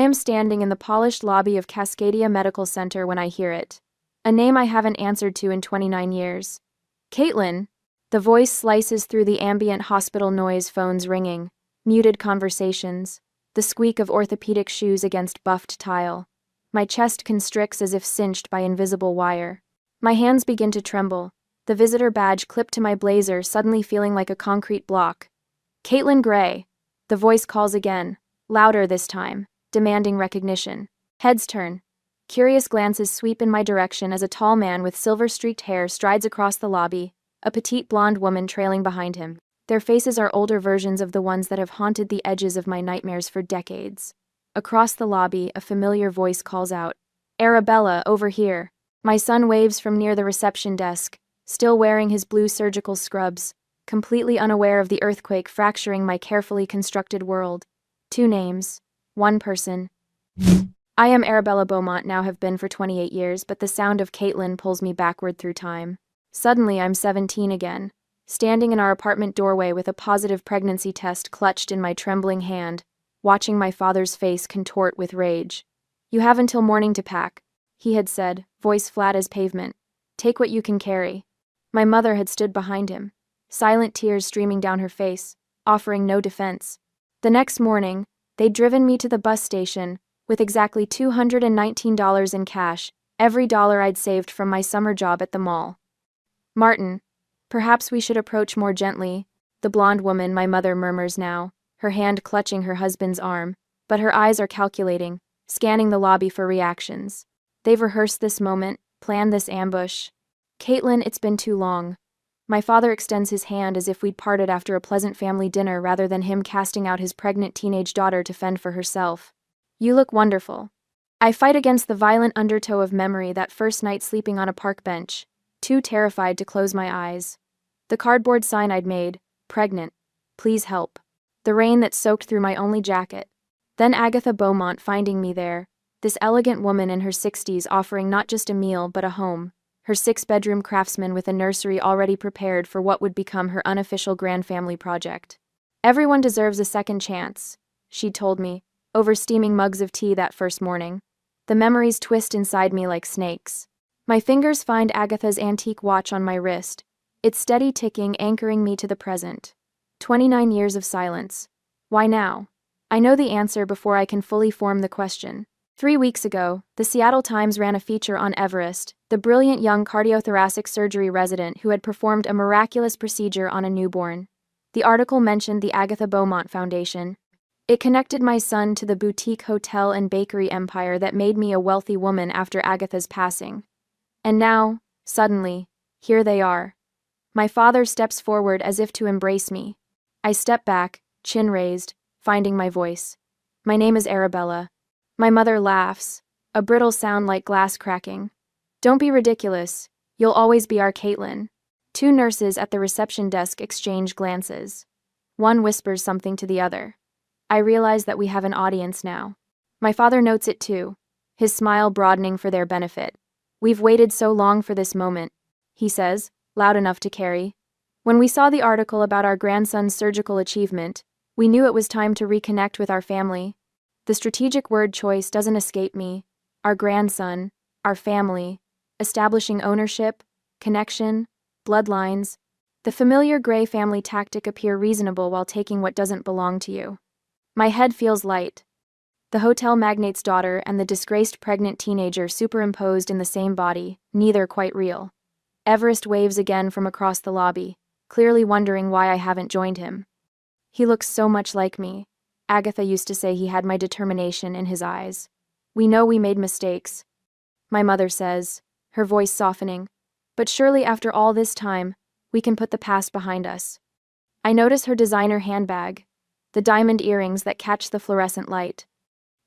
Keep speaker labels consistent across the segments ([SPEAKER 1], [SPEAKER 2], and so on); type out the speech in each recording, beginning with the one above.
[SPEAKER 1] am standing in the polished lobby of Cascadia Medical Center when I hear it. A name I haven't answered to in 29 years. Caitlin. The voice slices through the ambient hospital noise, phones ringing, muted conversations, the squeak of orthopedic shoes against buffed tile. My chest constricts as if cinched by invisible wire. My hands begin to tremble, the visitor badge clipped to my blazer suddenly feeling like a concrete block. Caitlin Gray. The voice calls again, louder this time, demanding recognition. Heads turn. Curious glances sweep in my direction as a tall man with silver-streaked hair strides across the lobby, a petite blonde woman trailing behind him. Their faces are older versions of the ones that have haunted the edges of my nightmares for decades. Across the lobby, a familiar voice calls out, "Arabella, over here." My son waves from near the reception desk, still wearing his blue surgical scrubs, completely unaware of the earthquake fracturing my carefully constructed world. 2 names, 1 person. I am Arabella Beaumont, now have been for 28 years, but the sound of Caitlin pulls me backward through time. Suddenly, I'm 17 again, standing in our apartment doorway with a positive pregnancy test clutched in my trembling hand, watching my father's face contort with rage. "You have until morning to pack," he had said, voice flat as pavement. "Take what you can carry." My mother had stood behind him, silent tears streaming down her face, offering no defense. The next morning, they'd driven me to the bus station, with exactly $219 in cash, every dollar I'd saved from my summer job at the mall. "Martin, perhaps we should approach more gently," the blonde woman, my mother, murmurs now, her hand clutching her husband's arm, but her eyes are calculating, scanning the lobby for reactions. They've rehearsed this moment, planned this ambush. "Caitlin, it's been too long." My father extends his hand as if we'd parted after a pleasant family dinner rather than him casting out his pregnant teenage daughter to fend for herself. "You look wonderful." I fight against the violent undertow of memory, that first night sleeping on a park bench, too terrified to close my eyes. The cardboard sign I'd made, "Pregnant. Please help." The rain that soaked through my only jacket. Then Agatha Beaumont finding me there, this elegant woman in her 60s offering not just a meal but a home, her 6-bedroom craftsman with a nursery already prepared for what would become her unofficial grand family project. "Everyone deserves a second chance," she'd told me, over steaming mugs of tea that first morning. The memories twist inside me like snakes. My fingers find Agatha's antique watch on my wrist, its steady ticking anchoring me to the present. 29 years of silence. Why now? I know the answer before I can fully form the question. 3 weeks ago, the Seattle Times ran a feature on Everest, the brilliant young cardiothoracic surgery resident who had performed a miraculous procedure on a newborn. The article mentioned the Agatha Beaumont Foundation. It connected my son to the boutique hotel and bakery empire that made me a wealthy woman after Agatha's passing. And now, suddenly, here they are. My father steps forward as if to embrace me. I step back, chin raised, finding my voice. "My name is Arabella." My mother laughs, a brittle sound like glass cracking. "Don't be ridiculous. You'll always be our Caitlin." 2 nurses at the reception desk exchange glances. One whispers something to the other. I realize that we have an audience now. My father notes it too, his smile broadening for their benefit. "We've waited so long for this moment," he says, loud enough to carry. "When we saw the article about our grandson's surgical achievement, we knew it was time to reconnect with our family." The strategic word choice doesn't escape me. Our grandson, our family, establishing ownership, connection, bloodlines. The familiar Gray family tactic appear reasonable while taking what doesn't belong to you. My head feels light. The hotel magnate's daughter and the disgraced pregnant teenager superimposed in the same body, neither quite real. Everest waves again from across the lobby, clearly wondering why I haven't joined him. "He looks so much like me." Agatha used to say he had my determination in his eyes. "We know we made mistakes," my mother says, her voice softening. "But surely after all this time, we can put the past behind us." I notice her designer handbag, the diamond earrings that catch the fluorescent light.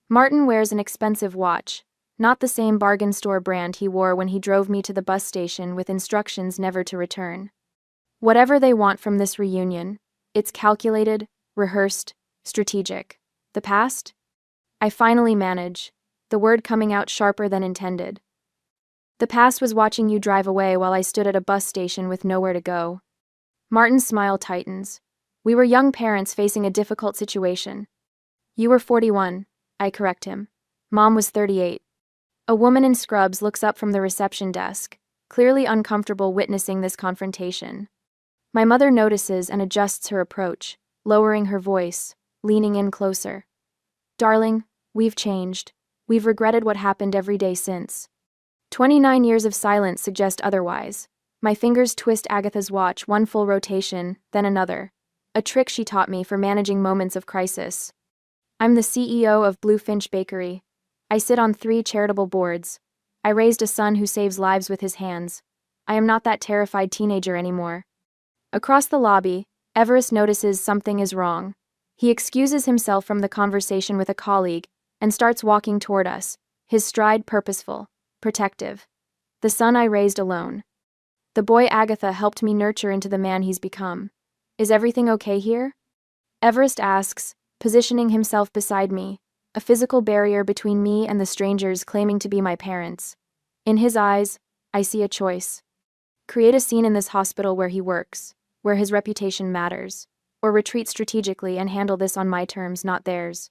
[SPEAKER 1] Martin wears an expensive watch, not the same bargain store brand he wore when he drove me to the bus station with instructions never to return. Whatever they want from this reunion, it's calculated, rehearsed, strategic. The past? I finally manage, the word coming out sharper than intended. "The past was watching you drive away while I stood at a bus station with nowhere to go." Martin's smile tightens. "We were young parents facing a difficult situation. You were 41. I correct him. Mom was 38. A woman in scrubs looks up from the reception desk, clearly uncomfortable witnessing this confrontation. My mother notices and adjusts her approach, lowering her voice, leaning in closer. Darling, we've changed. We've regretted what happened every day since. 29 years of silence suggest otherwise. My fingers twist Agatha's watch, one full rotation, then another. A trick she taught me for managing moments of crisis. I'm the CEO of Bluefinch Bakery. I sit on 3 charitable boards. I raised a son who saves lives with his hands. I am not that terrified teenager anymore. Across the lobby, Everest notices something is wrong. He excuses himself from the conversation with a colleague and starts walking toward us, his stride purposeful, protective. The son I raised alone. The boy Agatha helped me nurture into the man he's become. Is everything okay here? Everest asks, positioning himself beside me, a physical barrier between me and the strangers claiming to be my parents. In his eyes, I see a choice. Create a scene in this hospital where he works, where his reputation matters, or retreat strategically and handle this on my terms, not theirs.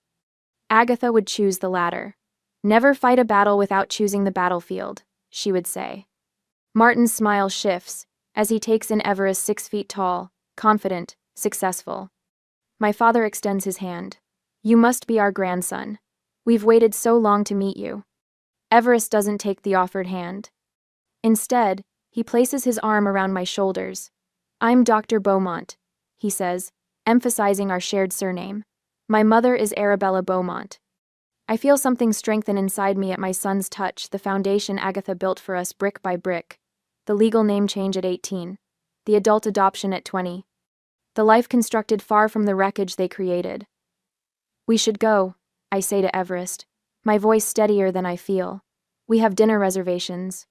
[SPEAKER 1] Agatha would choose the latter. Never fight a battle without choosing the battlefield, she would say. Martin's smile shifts as he takes in Everest 6 feet tall, confident, successful. My father extends his hand. You must be our grandson. We've waited so long to meet you. Everest doesn't take the offered hand. Instead, he places his arm around my shoulders. I'm Dr. Beaumont, he says, emphasizing our shared surname. My mother is Arabella Beaumont. I feel something strengthen inside me at my son's touch, the foundation Agatha built for us brick by brick. The legal name change at 18. The adult adoption at 20. The life constructed far from the wreckage they created. We should go, I say to Everest, my voice steadier than I feel. We have dinner reservations.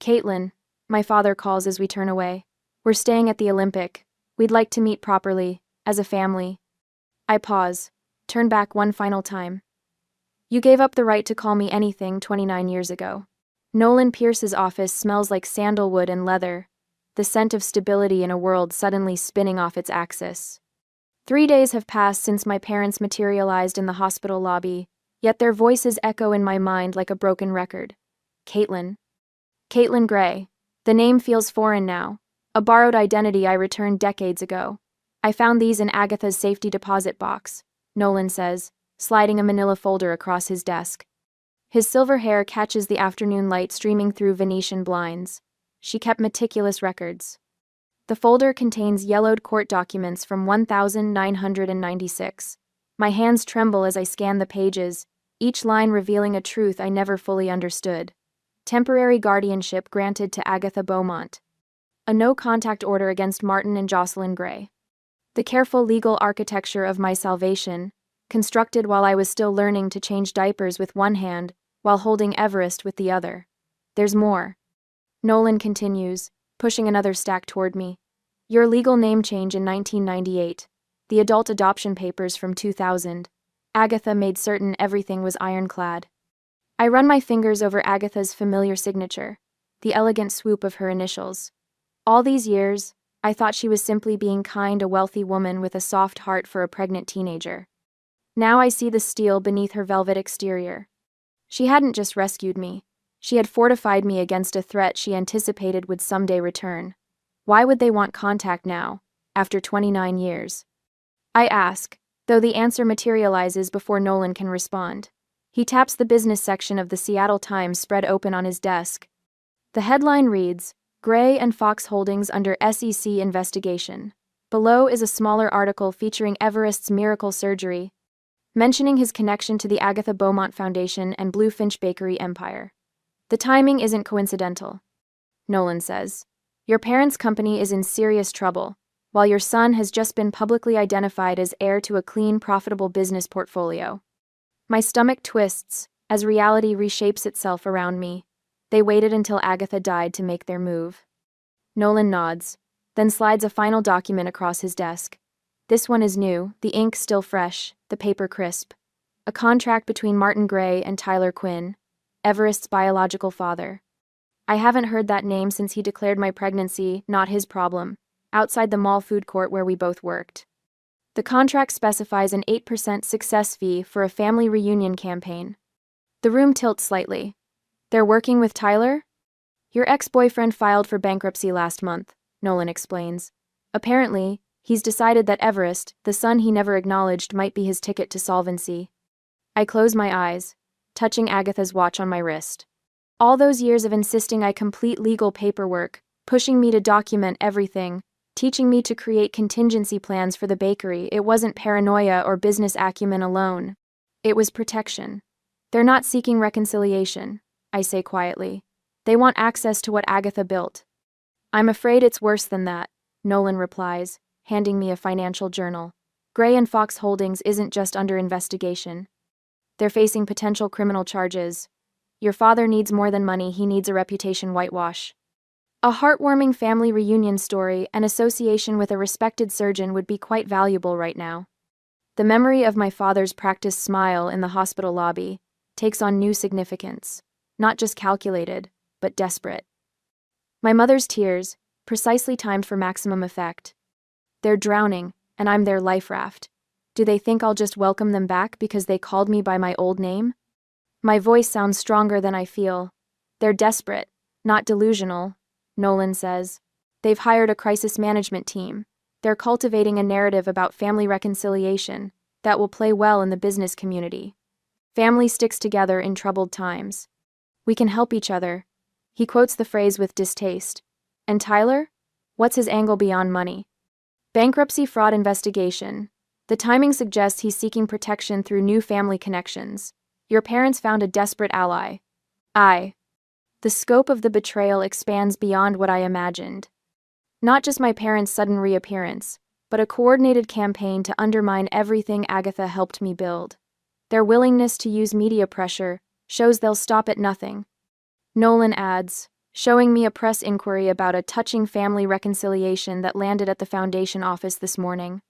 [SPEAKER 1] Caitlin, my father calls as we turn away. We're staying at the Olympic. We'd like to meet properly, as a family. I pause, turn back one final time. You gave up the right to call me anything 29 years ago. Nolan Pierce's office smells like sandalwood and leather, the scent of stability in a world suddenly spinning off its axis. 3 days have passed since my parents materialized in the hospital lobby, yet their voices echo in my mind like a broken record. Caitlin. Caitlin Gray. The name feels foreign now, a borrowed identity I returned decades ago. I found these in Agatha's safety deposit box, Nolan says, sliding a manila folder across his desk. His silver hair catches the afternoon light streaming through Venetian blinds. She kept meticulous records. The folder contains yellowed court documents from 1996. My hands tremble as I scan the pages, each line revealing a truth I never fully understood. Temporary guardianship granted to Agatha Beaumont. A no-contact order against Martin and Jocelyn Gray. The careful legal architecture of my salvation, constructed while I was still learning to change diapers with one hand while holding Everest with the other. There's more. Nolan continues, pushing another stack toward me. Your legal name change in 1998. The adult adoption papers from 2000. Agatha made certain everything was ironclad. I run my fingers over Agatha's familiar signature, the elegant swoop of her initials. All these years, I thought she was simply being kind, a wealthy woman with a soft heart for a pregnant teenager. Now I see the steel beneath her velvet exterior. She hadn't just rescued me. She had fortified me against a threat she anticipated would someday return. Why would they want contact now, after 29 years? I ask, though the answer materializes before Nolan can respond. He taps the business section of the Seattle Times spread open on his desk. The headline reads, Gray and Fox Holdings under SEC investigation. Below is a smaller article featuring Everest's miracle surgery, mentioning his connection to the Agatha Beaumont Foundation and Bluefinch Bakery empire. The timing isn't coincidental. Nolan says, your parents' company is in serious trouble, while your son has just been publicly identified as heir to a clean, profitable business portfolio. My stomach twists as reality reshapes itself around me. They waited until Agatha died to make their move. Nolan nods, then slides a final document across his desk. This one is new, the ink still fresh, the paper crisp. A contract between Martin Gray and Tyler Quinn, Everest's biological father. I haven't heard that name since he declared my pregnancy not his problem, outside the mall food court where we both worked. The contract specifies an 8% success fee for a family reunion campaign. The room tilts slightly. They're working with Tyler? Your ex-boyfriend filed for bankruptcy last month, Nolan explains. Apparently, he's decided that Everest, the son he never acknowledged, might be his ticket to solvency. I close my eyes, touching Agatha's watch on my wrist. All those years of insisting I complete legal paperwork, pushing me to document everything, teaching me to create contingency plans for the bakery, it wasn't paranoia or business acumen alone. It was protection. They're not seeking reconciliation, I say quietly. They want access to what Agatha built. I'm afraid it's worse than that, Nolan replies, handing me a financial journal. Gray and Fox Holdings isn't just under investigation. They're facing potential criminal charges. Your father needs more than money, he needs a reputation whitewash. A heartwarming family reunion story and association with a respected surgeon would be quite valuable right now. The memory of my father's practiced smile in the hospital lobby takes on new significance, not just calculated, but desperate. My mother's tears, precisely timed for maximum effect. They're drowning, and I'm their life raft. Do they think I'll just welcome them back because they called me by my old name? My voice sounds stronger than I feel. They're desperate, not delusional, Nolan says. They've hired a crisis management team. They're cultivating a narrative about family reconciliation that will play well in the business community. Family sticks together in troubled times. We can help each other. He quotes the phrase with distaste. And Tyler? What's his angle beyond money? Bankruptcy fraud investigation. The timing suggests he's seeking protection through new family connections. Your parents found a desperate ally. The scope of the betrayal expands beyond what I imagined. Not just my parents' sudden reappearance, but a coordinated campaign to undermine everything Agatha helped me build. Their willingness to use media pressure shows they'll stop at nothing. Nolan adds, showing me a press inquiry about a touching family reconciliation that landed at the foundation office this morning.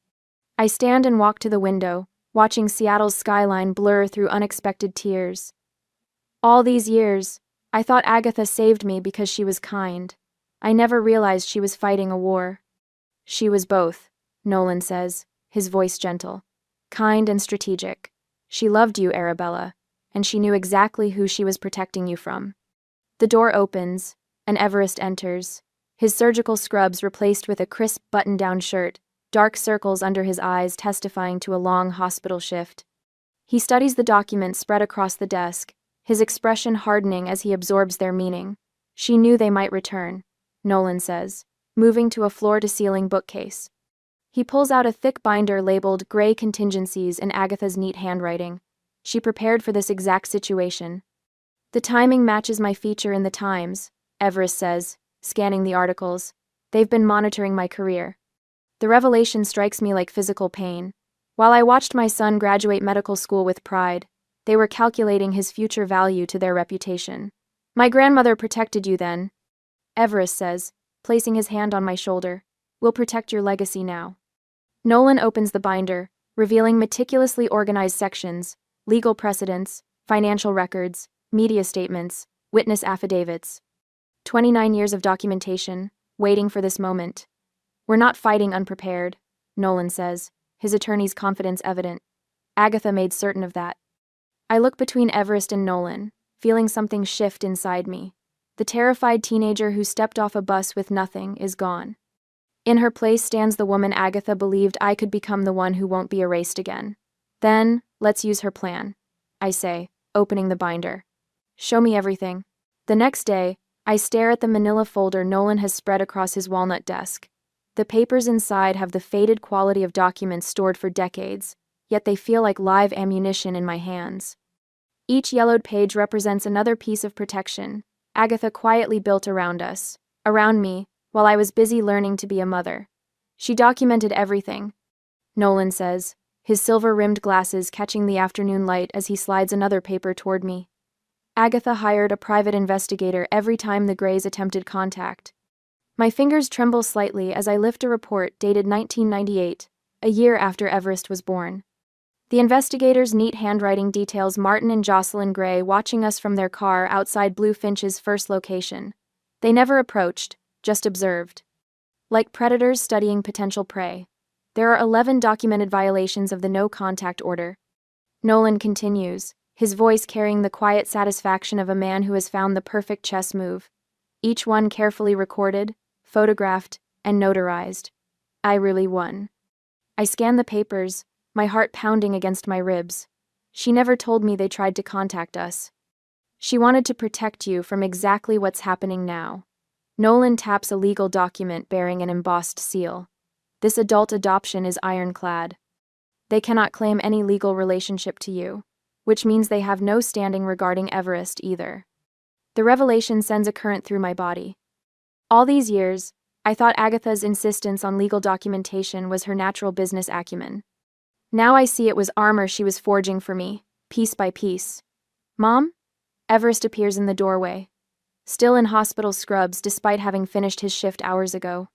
[SPEAKER 1] I stand and walk to the window, watching Seattle's skyline blur through unexpected tears. All these years, I thought Agatha saved me because she was kind. I never realized she was fighting a war. She was both, Nolan says, his voice gentle. Kind and strategic. She loved you, Arabella, and she knew exactly who she was protecting you from. The door opens, and Everest enters, his surgical scrubs replaced with a crisp button-down shirt, dark circles under his eyes testifying to a long hospital shift. He studies the documents spread across the desk, his expression hardening as he absorbs their meaning. She knew they might return, Nolan says, moving to a floor-to-ceiling bookcase. He pulls out a thick binder labeled Gray Contingencies in Agatha's neat handwriting. She prepared for this exact situation. The timing matches my feature in the Times, Everest says, scanning the articles. They've been monitoring my career. The revelation strikes me like physical pain. While I watched my son graduate medical school with pride, they were calculating his future value to their reputation. My grandmother protected you then, Everest says, placing his hand on my shoulder. We'll protect your legacy now. Nolan opens the binder, revealing meticulously organized sections, legal precedents, financial records, media statements, witness affidavits. 29 years of documentation, waiting for this moment. We're not fighting unprepared, Nolan says, his attorney's confidence evident. Agatha made certain of that. I look between Everest and Nolan, feeling something shift inside me. The terrified teenager who stepped off a bus with nothing is gone. In her place stands the woman Agatha believed I could become, the one who won't be erased again. Then, let's use her plan, I say, opening the binder. Show me everything. The next day, I stare at the manila folder Nolan has spread across his walnut desk. The papers inside have the faded quality of documents stored for decades, yet they feel like live ammunition in my hands. Each yellowed page represents another piece of protection Agatha quietly built around us, around me, while I was busy learning to be a mother. She documented everything, Nolan says, his silver-rimmed glasses catching the afternoon light as he slides another paper toward me. Agatha hired a private investigator every time the Greys attempted contact. My fingers tremble slightly as I lift a report dated 1998, a year after Everest was born. The investigator's neat handwriting details Martin and Jocelyn Gray watching us from their car outside Blue Finch's first location. They never approached, just observed. Like predators studying potential prey. There are 11 documented violations of the no-contact order. Nolan continues, his voice carrying the quiet satisfaction of a man who has found the perfect chess move. Each one carefully recorded, photographed, and notarized. I really won. I scan the papers, my heart pounding against my ribs. She never told me they tried to contact us. She wanted to protect you from exactly what's happening now. Nolan taps a legal document bearing an embossed seal. This adult adoption is ironclad. They cannot claim any legal relationship to you, which means they have no standing regarding Everest either. The revelation sends a current through my body. All these years, I thought Agatha's insistence on legal documentation was her natural business acumen. Now I see it was armor she was forging for me, piece by piece. Mom? Everest appears in the doorway, still in hospital scrubs despite having finished his shift hours ago.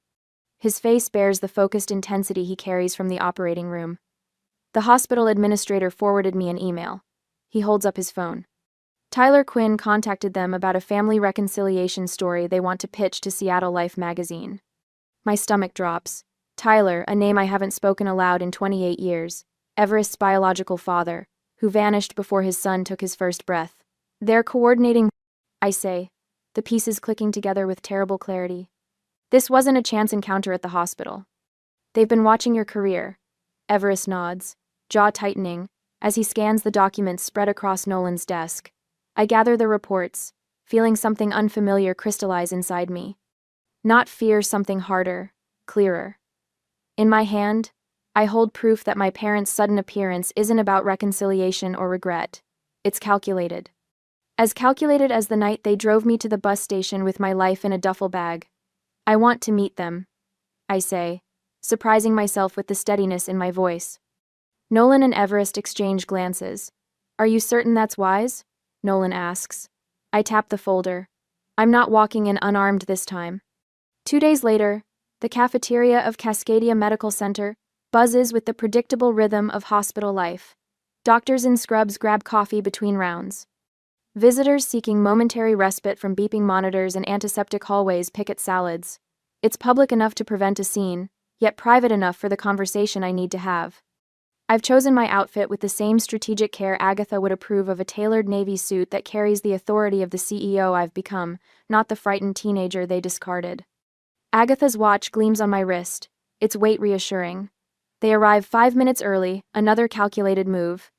[SPEAKER 1] His face bears the focused intensity he carries from the operating room. The hospital administrator forwarded me an email. He holds up his phone. Tyler Quinn contacted them about a family reconciliation story they want to pitch to Seattle Life magazine. My stomach drops. Tyler, a name I haven't spoken aloud in 28 years, Everest's biological father, who vanished before his son took his first breath. They're coordinating, I say, the pieces clicking together with terrible clarity. This wasn't a chance encounter at the hospital. They've been watching your career. Everest nods, jaw tightening, as he scans the documents spread across Nolan's desk. I gather the reports, feeling something unfamiliar crystallize inside me. Not fear, something harder, clearer. In my hand, I hold proof that my parents' sudden appearance isn't about reconciliation or regret. It's calculated. As calculated as the night they drove me to the bus station with my life in a duffel bag. I want to meet them, I say, surprising myself with the steadiness in my voice. Nolan and Everest exchange glances. Are you certain that's wise? Nolan asks. I tap the folder. I'm not walking in unarmed this time. 2 days later, the cafeteria of Cascadia Medical Center buzzes with the predictable rhythm of hospital life. Doctors in scrubs grab coffee between rounds. Visitors seeking momentary respite from beeping monitors and antiseptic hallways pick at salads. It's public enough to prevent a scene, yet private enough for the conversation I need to have. I've chosen my outfit with the same strategic care Agatha would approve of a tailored navy suit that carries the authority of the CEO I've become, not the frightened teenager they discarded. Agatha's watch gleams on my wrist, its weight reassuring. They arrive 5 minutes early, another calculated move.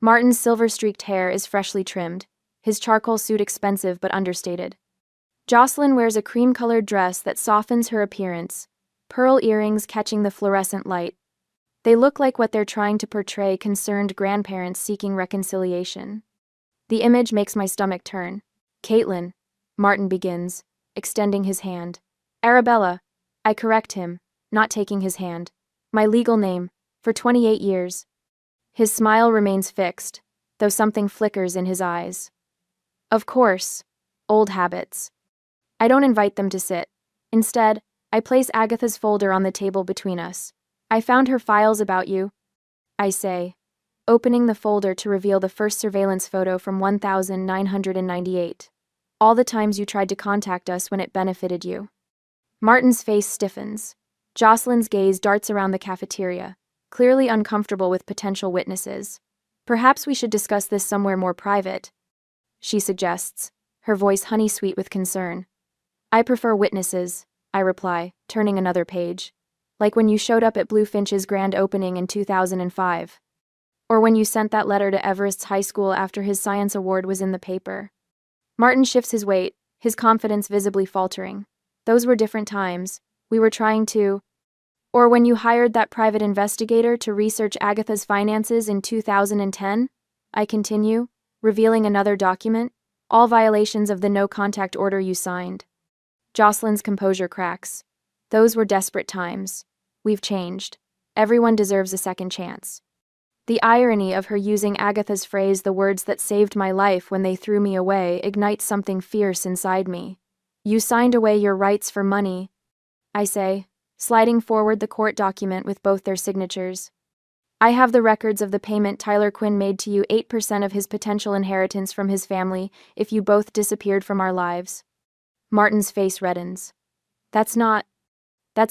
[SPEAKER 1] Martin's silver-streaked hair is freshly trimmed, his charcoal suit expensive but understated. Jocelyn wears a cream-colored dress that softens her appearance, pearl earrings catching the fluorescent light. They look like what they're trying to portray, concerned grandparents seeking reconciliation. The image makes my stomach turn. Caitlin, Martin begins, extending his hand. Arabella, I correct him, not taking his hand. My legal name, for 28 years. His smile remains fixed, though something flickers in his eyes. Of course, old habits. I don't invite them to sit. Instead, I place Agatha's folder on the table between us. I found her files about you, I say, opening the folder to reveal the first surveillance photo from 1998. All the times you tried to contact us when it benefited you. Martin's face stiffens. Jocelyn's gaze darts around the cafeteria, clearly uncomfortable with potential witnesses. Perhaps we should discuss this somewhere more private, she suggests, her voice honey-sweet with concern. I prefer witnesses, I reply, turning another page. Like when you showed up at Bluefinch's grand opening in 2005. Or when you sent that letter to Everest's high school after his science award was in the paper. Martin shifts his weight, his confidence visibly faltering. Those were different times. We were trying to... Or when you hired that private investigator to research Agatha's finances in 2010? I continue, revealing another document, all violations of the no-contact order you signed. Jocelyn's composure cracks. Those were desperate times. We've changed. Everyone deserves a second chance. The irony of her using Agatha's phrase, the words that saved my life when they threw me away, ignites something fierce inside me. You signed away your rights for money, I say, sliding forward the court document with both their signatures. I have the records of the payment Tyler Quinn made to you, 8% of his potential inheritance from his family if you both disappeared from our lives. Martin's face reddens. That's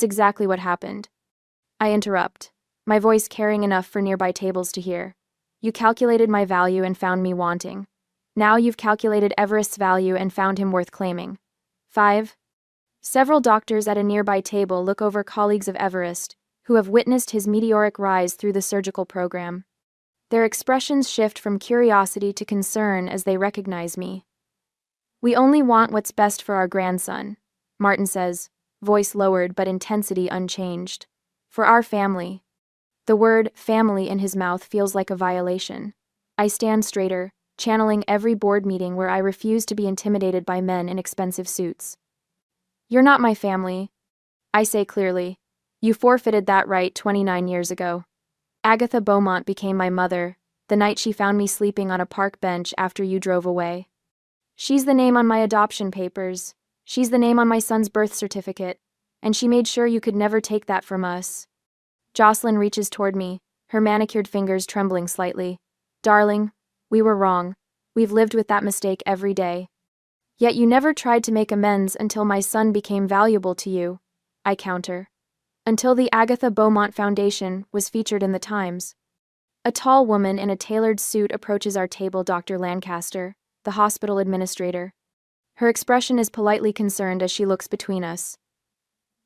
[SPEAKER 1] exactly what happened. I interrupt, my voice caring enough for nearby tables to hear. You calculated my value and found me wanting. Now you've calculated Everest's value and found him worth claiming. 5. Several doctors at a nearby table look over colleagues of Everest, who have witnessed his meteoric rise through the surgical program. Their expressions shift from curiosity to concern as they recognize me. We only want what's best for our grandson, Martin says, voice lowered but intensity unchanged. For our family. The word family in his mouth feels like a violation. I stand straighter, channeling every board meeting where I refuse to be intimidated by men in expensive suits. You're not my family, I say clearly. You forfeited that right 29 years ago. Agatha Beaumont became my mother, the night she found me sleeping on a park bench after you drove away. She's the name on my adoption papers. She's the name on my son's birth certificate, and she made sure you could never take that from us. Jocelyn reaches toward me, her manicured fingers trembling slightly. Darling, we were wrong. We've lived with that mistake every day. Yet you never tried to make amends until my son became valuable to you, I counter. Until the Agatha Beaumont Foundation was featured in the Times. A tall woman in a tailored suit approaches our table, Dr. Lancaster, the hospital administrator. Her expression is politely concerned as she looks between us.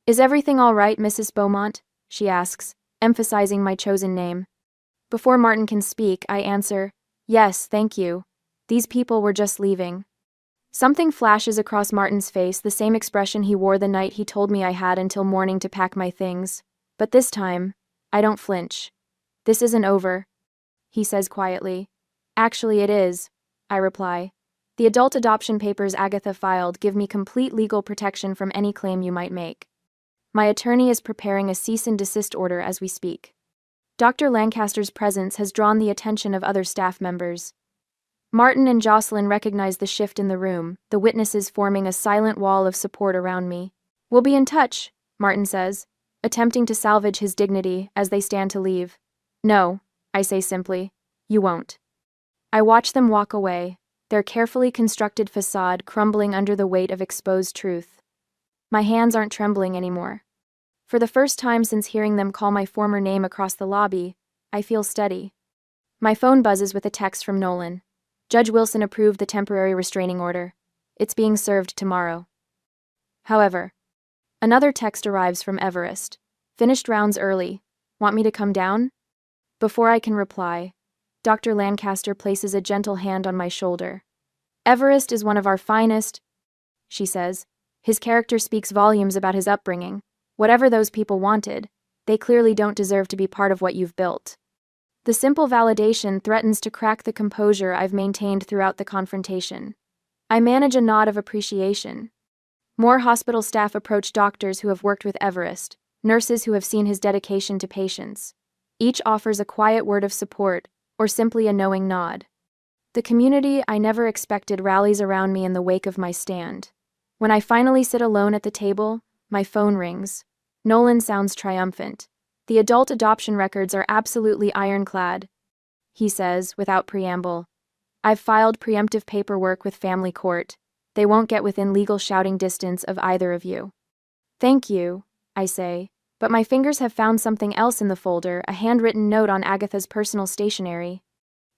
[SPEAKER 1] Is everything all right, Mrs. Beaumont? She asks, emphasizing my chosen name. Before Martin can speak, I answer, yes, thank you. These people were just leaving. Something flashes across Martin's face, the same expression he wore the night he told me I had until morning to pack my things. But this time, I don't flinch. This isn't over, he says quietly. Actually, it is, I reply. The adult adoption papers Agatha filed give me complete legal protection from any claim you might make. My attorney is preparing a cease and desist order as we speak. Dr. Lancaster's presence has drawn the attention of other staff members. Martin and Jocelyn recognize the shift in the room, the witnesses forming a silent wall of support around me. We'll be in touch, Martin says, attempting to salvage his dignity as they stand to leave. No, I say simply, you won't. I watch them walk away, their carefully constructed facade crumbling under the weight of exposed truth. My hands aren't trembling anymore. For the first time since hearing them call my former name across the lobby, I feel steady. My phone buzzes with a text from Nolan. Judge Wilson approved the temporary restraining order. It's being served tomorrow. However, another text arrives from Everest. Finished rounds early. Want me to come down? Before I can reply, Dr. Lancaster places a gentle hand on my shoulder. Everest is one of our finest, she says. His character speaks volumes about his upbringing. Whatever those people wanted, they clearly don't deserve to be part of what you've built. The simple validation threatens to crack the composure I've maintained throughout the confrontation. I manage a nod of appreciation. More hospital staff approach doctors who have worked with Everest, nurses who have seen his dedication to patients. Each offers a quiet word of support, or simply a knowing nod. The community I never expected rallies around me in the wake of my stand. When I finally sit alone at the table, my phone rings. Nolan sounds triumphant. The adult adoption records are absolutely ironclad, he says, without preamble. I've filed preemptive paperwork with family court. They won't get within legal shouting distance of either of you. Thank you, I say, but my fingers have found something else in the folder, a handwritten note on Agatha's personal stationery.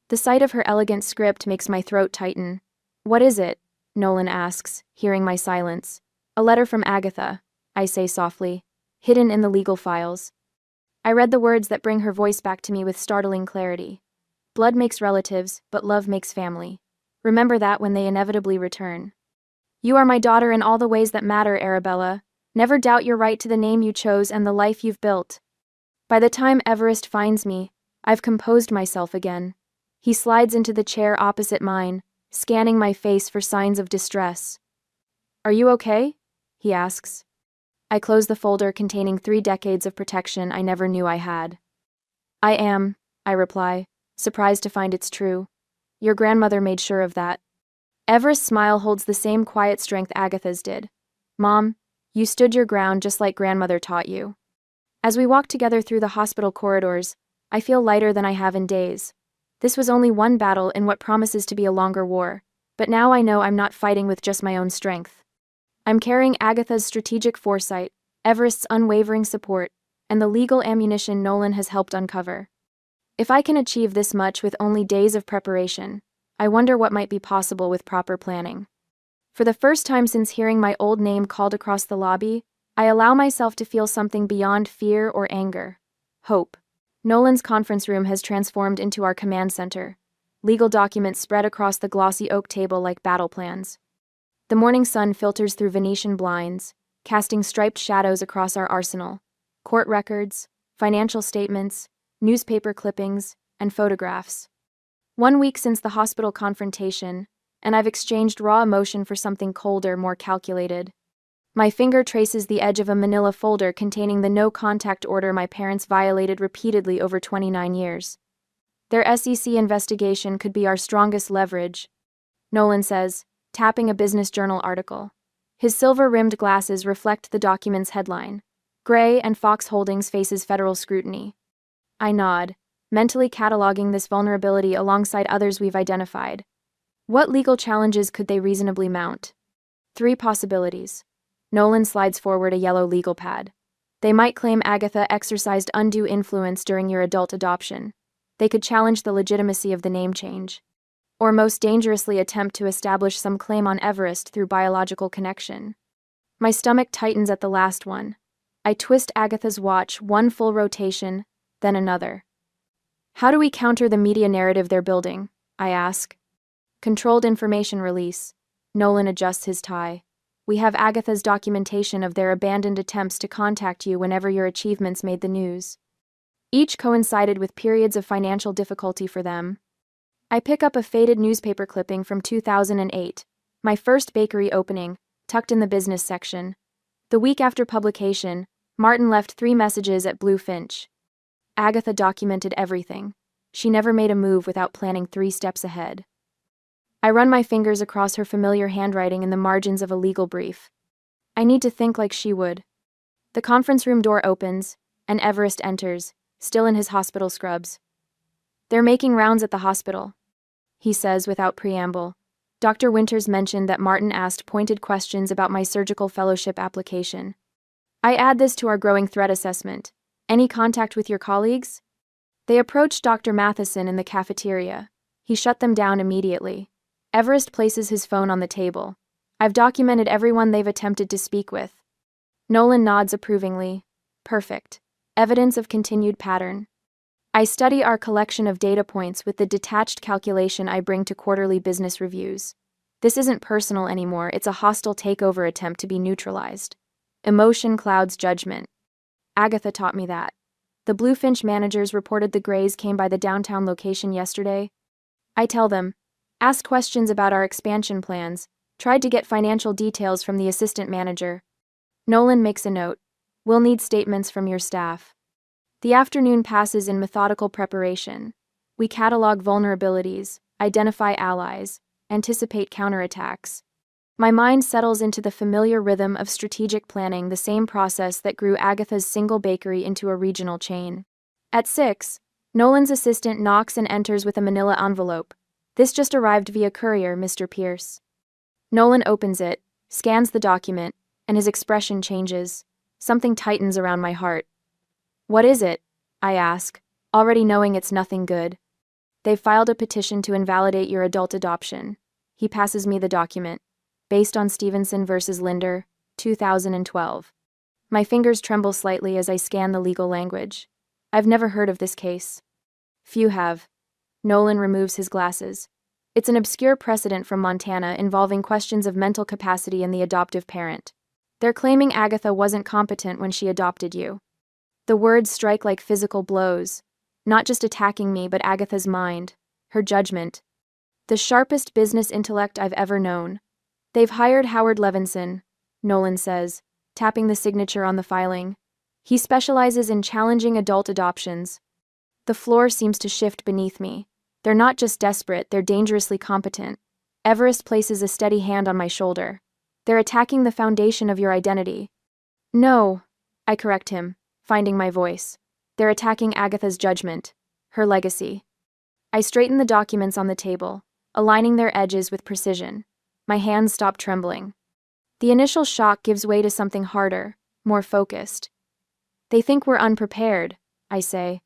[SPEAKER 1] The sight of her elegant script makes my throat tighten. What is it? Nolan asks, hearing my silence. A letter from Agatha, I say softly, hidden in the legal files. I read the words that bring her voice back to me with startling clarity. Blood makes relatives, but love makes family. Remember that when they inevitably return. You are my daughter in all the ways that matter, Arabella. Never doubt your right to the name you chose and the life you've built. By the time Everest finds me, I've composed myself again. He slides into the chair opposite mine, scanning my face for signs of distress. Are you okay? He asks. I close the folder containing 3 decades of protection I never knew I had. I am, I reply, surprised to find it's true. Your grandmother made sure of that. Everest's smile holds the same quiet strength Agatha's did. Mom, you stood your ground just like grandmother taught you. As we walk together through the hospital corridors, I feel lighter than I have in days. This was only one battle in what promises to be a longer war, but now I know I'm not fighting with just my own strength. I'm carrying Agatha's strategic foresight, Everest's unwavering support, and the legal ammunition Nolan has helped uncover. If I can achieve this much with only days of preparation, I wonder what might be possible with proper planning. For the first time since hearing my old name called across the lobby, I allow myself to feel something beyond fear or anger. Hope. Nolan's conference room has transformed into our command center. Legal documents spread across the glossy oak table like battle plans. The morning sun filters through Venetian blinds, casting striped shadows across our arsenal. Court records, financial statements, newspaper clippings, and photographs. 1 week since the hospital confrontation, and I've exchanged raw emotion for something colder, more calculated. My finger traces the edge of a manila folder containing the no-contact order my parents violated repeatedly over 29 years. Their SEC investigation could be our strongest leverage, Nolan says, tapping a Business Journal article. His silver-rimmed glasses reflect the document's headline. Gray and Fox Holdings faces federal scrutiny. I nod, mentally cataloging this vulnerability alongside others we've identified. What legal challenges could they reasonably mount? 3 possibilities. Nolan slides forward a yellow legal pad. They might claim Agatha exercised undue influence during your adult adoption. They could challenge the legitimacy of the name change. Or most dangerously attempt to establish some claim on Everest through biological connection. My stomach tightens at the last one. I twist Agatha's watch one full rotation, then another. How do we counter the media narrative they're building? I ask. Controlled information release. Nolan adjusts his tie. We have Agatha's documentation of their abandoned attempts to contact you whenever your achievements made the news. Each coincided with periods of financial difficulty for them. I pick up a faded newspaper clipping from 2008, my first bakery opening, tucked in the business section. The week after publication, Martin left 3 messages at Blue Finch. Agatha documented everything. She never made a move without planning 3 steps ahead. I run my fingers across her familiar handwriting in the margins of a legal brief. I need to think like she would. The conference room door opens, and Everest enters, still in his hospital scrubs. They're making rounds at the hospital, he says without preamble. Dr. Winters mentioned that Martin asked pointed questions about my surgical fellowship application. I add this to our growing threat assessment. Any contact with your colleagues? They approached Dr. Matheson in the cafeteria. He shut them down immediately. Everest places his phone on the table. I've documented everyone they've attempted to speak with. Nolan nods approvingly. Perfect. Evidence of continued pattern. I study our collection of data points with the detached calculation I bring to quarterly business reviews. This isn't personal anymore, it's a hostile takeover attempt to be neutralized. Emotion clouds judgment. Agatha taught me that. The Bluefinch managers reported the Grays came by the downtown location yesterday. I tell them, asked questions about our expansion plans, tried to get financial details from the assistant manager. Nolan makes a note. We'll need statements from your staff. The afternoon passes in methodical preparation. We catalog vulnerabilities, identify allies, anticipate counterattacks. My mind settles into the familiar rhythm of strategic planning, the same process that grew Agatha's single bakery into a regional chain. At 6, Nolan's assistant knocks and enters with a manila envelope. This just arrived via courier, Mr. Pierce. Nolan opens it, scans the document, and his expression changes. Something tightens around my heart. What is it? I ask, already knowing it's nothing good. They've filed a petition to invalidate your adult adoption. He passes me the document. Based on Stevenson versus Linder, 2012. My fingers tremble slightly as I scan the legal language. I've never heard of this case. Few have. Nolan removes his glasses. It's an obscure precedent from Montana involving questions of mental capacity in the adoptive parent. They're claiming Agatha wasn't competent when she adopted you. The words strike like physical blows, not just attacking me but Agatha's mind, her judgment. The sharpest business intellect I've ever known. They've hired Howard Levinson, Nolan says, tapping the signature on the filing. He specializes in challenging adult adoptions. The floor seems to shift beneath me. They're not just desperate, they're dangerously competent. Everest places a steady hand on my shoulder. They're attacking the foundation of your identity. No, I correct him, finding my voice. They're attacking Agatha's judgment, her legacy. I straighten the documents on the table, aligning their edges with precision. My hands stop trembling. The initial shock gives way to something harder, more focused. They think we're unprepared, I say.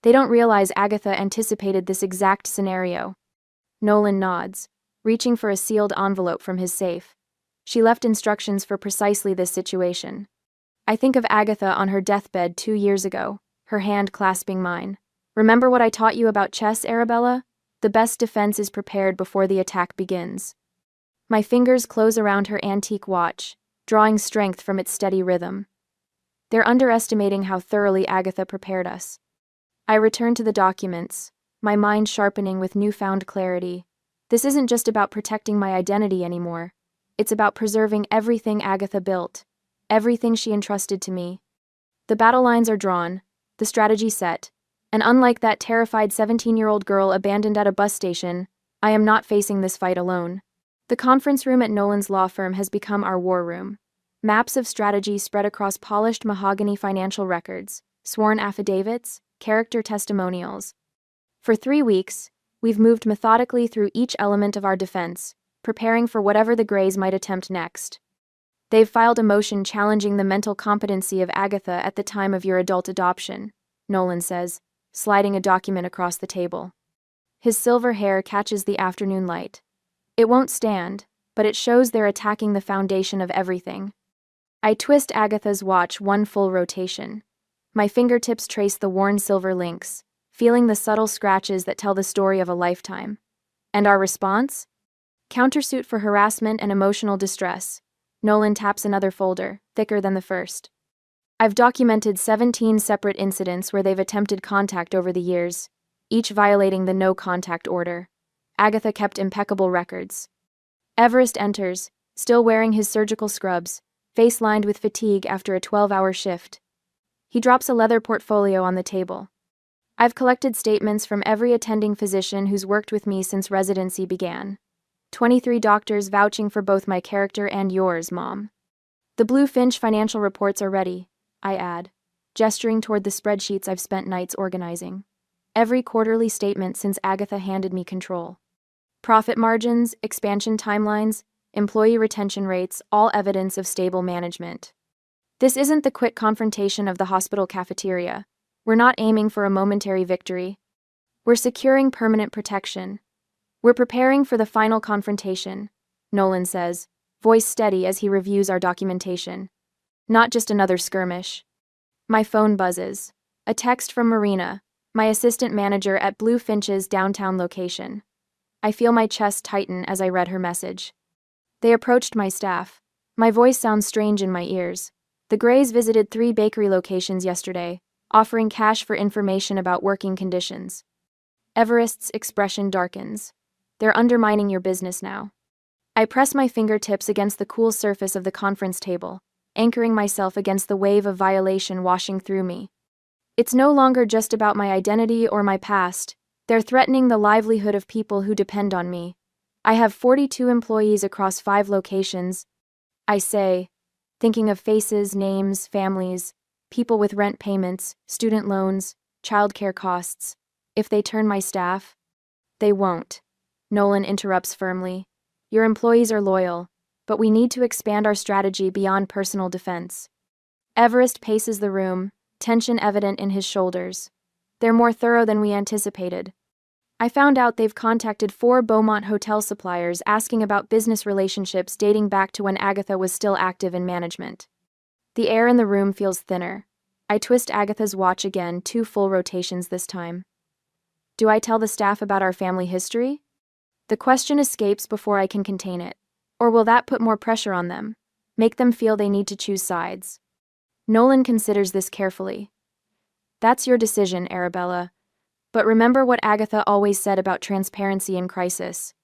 [SPEAKER 1] They don't realize Agatha anticipated this exact scenario. Nolan nods, reaching for a sealed envelope from his safe. She left instructions for precisely this situation. I think of Agatha on her deathbed 2 years ago, her hand clasping mine. Remember what I taught you about chess, Arabella? The best defense is prepared before the attack begins. My fingers close around her antique watch, drawing strength from its steady rhythm. They're underestimating how thoroughly Agatha prepared us. I return to the documents, my mind sharpening with newfound clarity. This isn't just about protecting my identity anymore. It's about preserving everything Agatha built, everything she entrusted to me. The battle lines are drawn, the strategy set, and unlike that terrified 17-year-old girl abandoned at a bus station, I am not facing this fight alone. The conference room at Nolan's law firm has become our war room. Maps of strategy spread across polished mahogany financial records, sworn affidavits, character testimonials. For 3 weeks, we've moved methodically through each element of our defense, preparing for whatever the Greys might attempt next. They've filed a motion challenging the mental competency of Agatha at the time of your adult adoption, Nolan says, sliding a document across the table. His silver hair catches the afternoon light. It won't stand, but it shows they're attacking the foundation of everything. I twist Agatha's watch 1 full rotation. My fingertips trace the worn silver links, feeling the subtle scratches that tell the story of a lifetime. And our response? Countersuit for harassment and emotional distress. Nolan taps another folder, thicker than the first. I've documented 17 separate incidents where they've attempted contact over the years, each violating the no-contact order. Agatha kept impeccable records. Everest enters, still wearing his surgical scrubs, face lined with fatigue after a 12-hour shift. He drops a leather portfolio on the table. I've collected statements from every attending physician who's worked with me since residency began. 23 doctors vouching for both my character and yours, Mom. The Blue Finch financial reports are ready, I add, gesturing toward the spreadsheets I've spent nights organizing. Every quarterly statement since Agatha handed me control. Profit margins, expansion timelines, employee retention rates, all evidence of stable management. This isn't the quick confrontation of the hospital cafeteria. We're not aiming for a momentary victory. We're securing permanent protection. We're preparing for the final confrontation, Nolan says, voice steady as he reviews our documentation. Not just another skirmish. My phone buzzes. A text from Marina, my assistant manager at Blue Finch's downtown location. I feel my chest tighten as I read her message. They approached my staff. My voice sounds strange in my ears. The Greys visited 3 bakery locations yesterday, offering cash for information about working conditions. Everest's expression darkens. They're undermining your business now. I press my fingertips against the cool surface of the conference table, anchoring myself against the wave of violation washing through me. It's no longer just about my identity or my past. They're threatening the livelihood of people who depend on me. I have 42 employees across 5 locations. I say, thinking of faces, names, families, people with rent payments, student loans, childcare costs. If they turn my staff, they won't. Nolan interrupts firmly. Your employees are loyal, but we need to expand our strategy beyond personal defense. Everest paces the room, tension evident in his shoulders. They're more thorough than we anticipated. I found out they've contacted 4 Beaumont hotel suppliers asking about business relationships dating back to when Agatha was still active in management. The air in the room feels thinner. I twist Agatha's watch again, 2 full rotations this time. Do I tell the staff about our family history? The question escapes before I can contain it. Or will that put more pressure on them? Make them feel they need to choose sides? Nolan considers this carefully. That's your decision, Arabella. But remember what Agatha always said about transparency in crisis.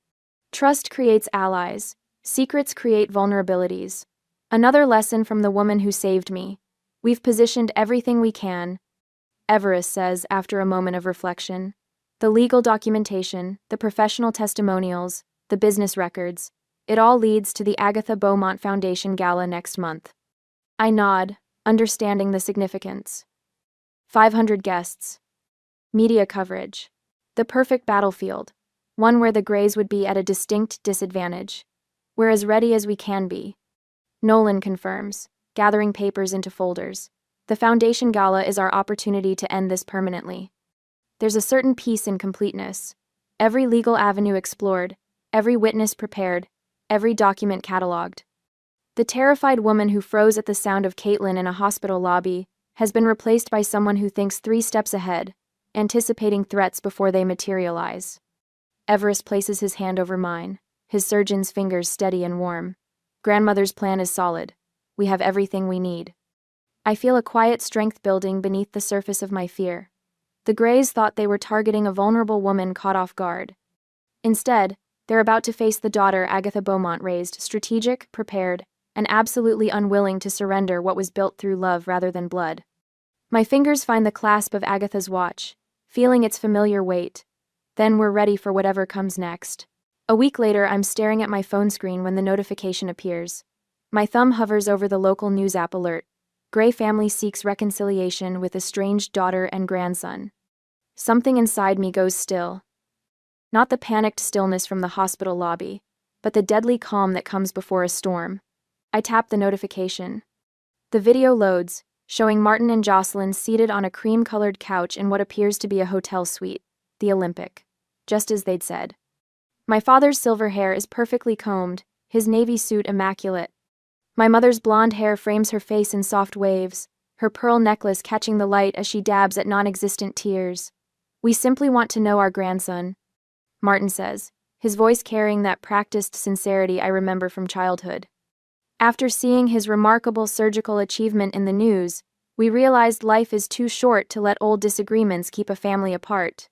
[SPEAKER 1] Trust creates allies. Secrets create vulnerabilities. Another lesson from the woman who saved me. We've positioned everything we can, Everest says after a moment of reflection. The legal documentation, the professional testimonials, the business records. It all leads to the Agatha Beaumont Foundation Gala next month. I nod, understanding the significance. 500 guests. Media coverage. The perfect battlefield. One where the Greys would be at a distinct disadvantage. We're as ready as we can be. Nolan confirms, gathering papers into folders. The Foundation Gala is our opportunity to end this permanently. There's a certain peace in completeness. Every legal avenue explored, every witness prepared, every document catalogued. The terrified woman who froze at the sound of Caitlin in a hospital lobby has been replaced by someone who thinks 3 steps ahead, anticipating threats before they materialize. Everest places his hand over mine, his surgeon's fingers steady and warm. Grandmother's plan is solid. We have everything we need. I feel a quiet strength building beneath the surface of my fear. The Greys thought they were targeting a vulnerable woman caught off guard. Instead, they're about to face the daughter Agatha Beaumont raised, strategic, prepared, and absolutely unwilling to surrender what was built through love rather than blood. My fingers find the clasp of Agatha's watch, feeling its familiar weight. Then we're ready for whatever comes next. A week later, I'm staring at my phone screen when the notification appears. My thumb hovers over the local news app alert. Grey family seeks reconciliation with estranged daughter and grandson. Something inside me goes still. Not the panicked stillness from the hospital lobby, but the deadly calm that comes before a storm. I tap the notification. The video loads, showing Martin and Jocelyn seated on a cream-colored couch in what appears to be a hotel suite, the Olympic, just as they'd said. My father's silver hair is perfectly combed, his navy suit immaculate. My mother's blonde hair frames her face in soft waves, her pearl necklace catching the light as she dabs at non-existent tears. We simply want to know our grandson, Martin says, his voice carrying that practiced sincerity I remember from childhood. After seeing his remarkable surgical achievement in the news, we realized life is too short to let old disagreements keep a family apart.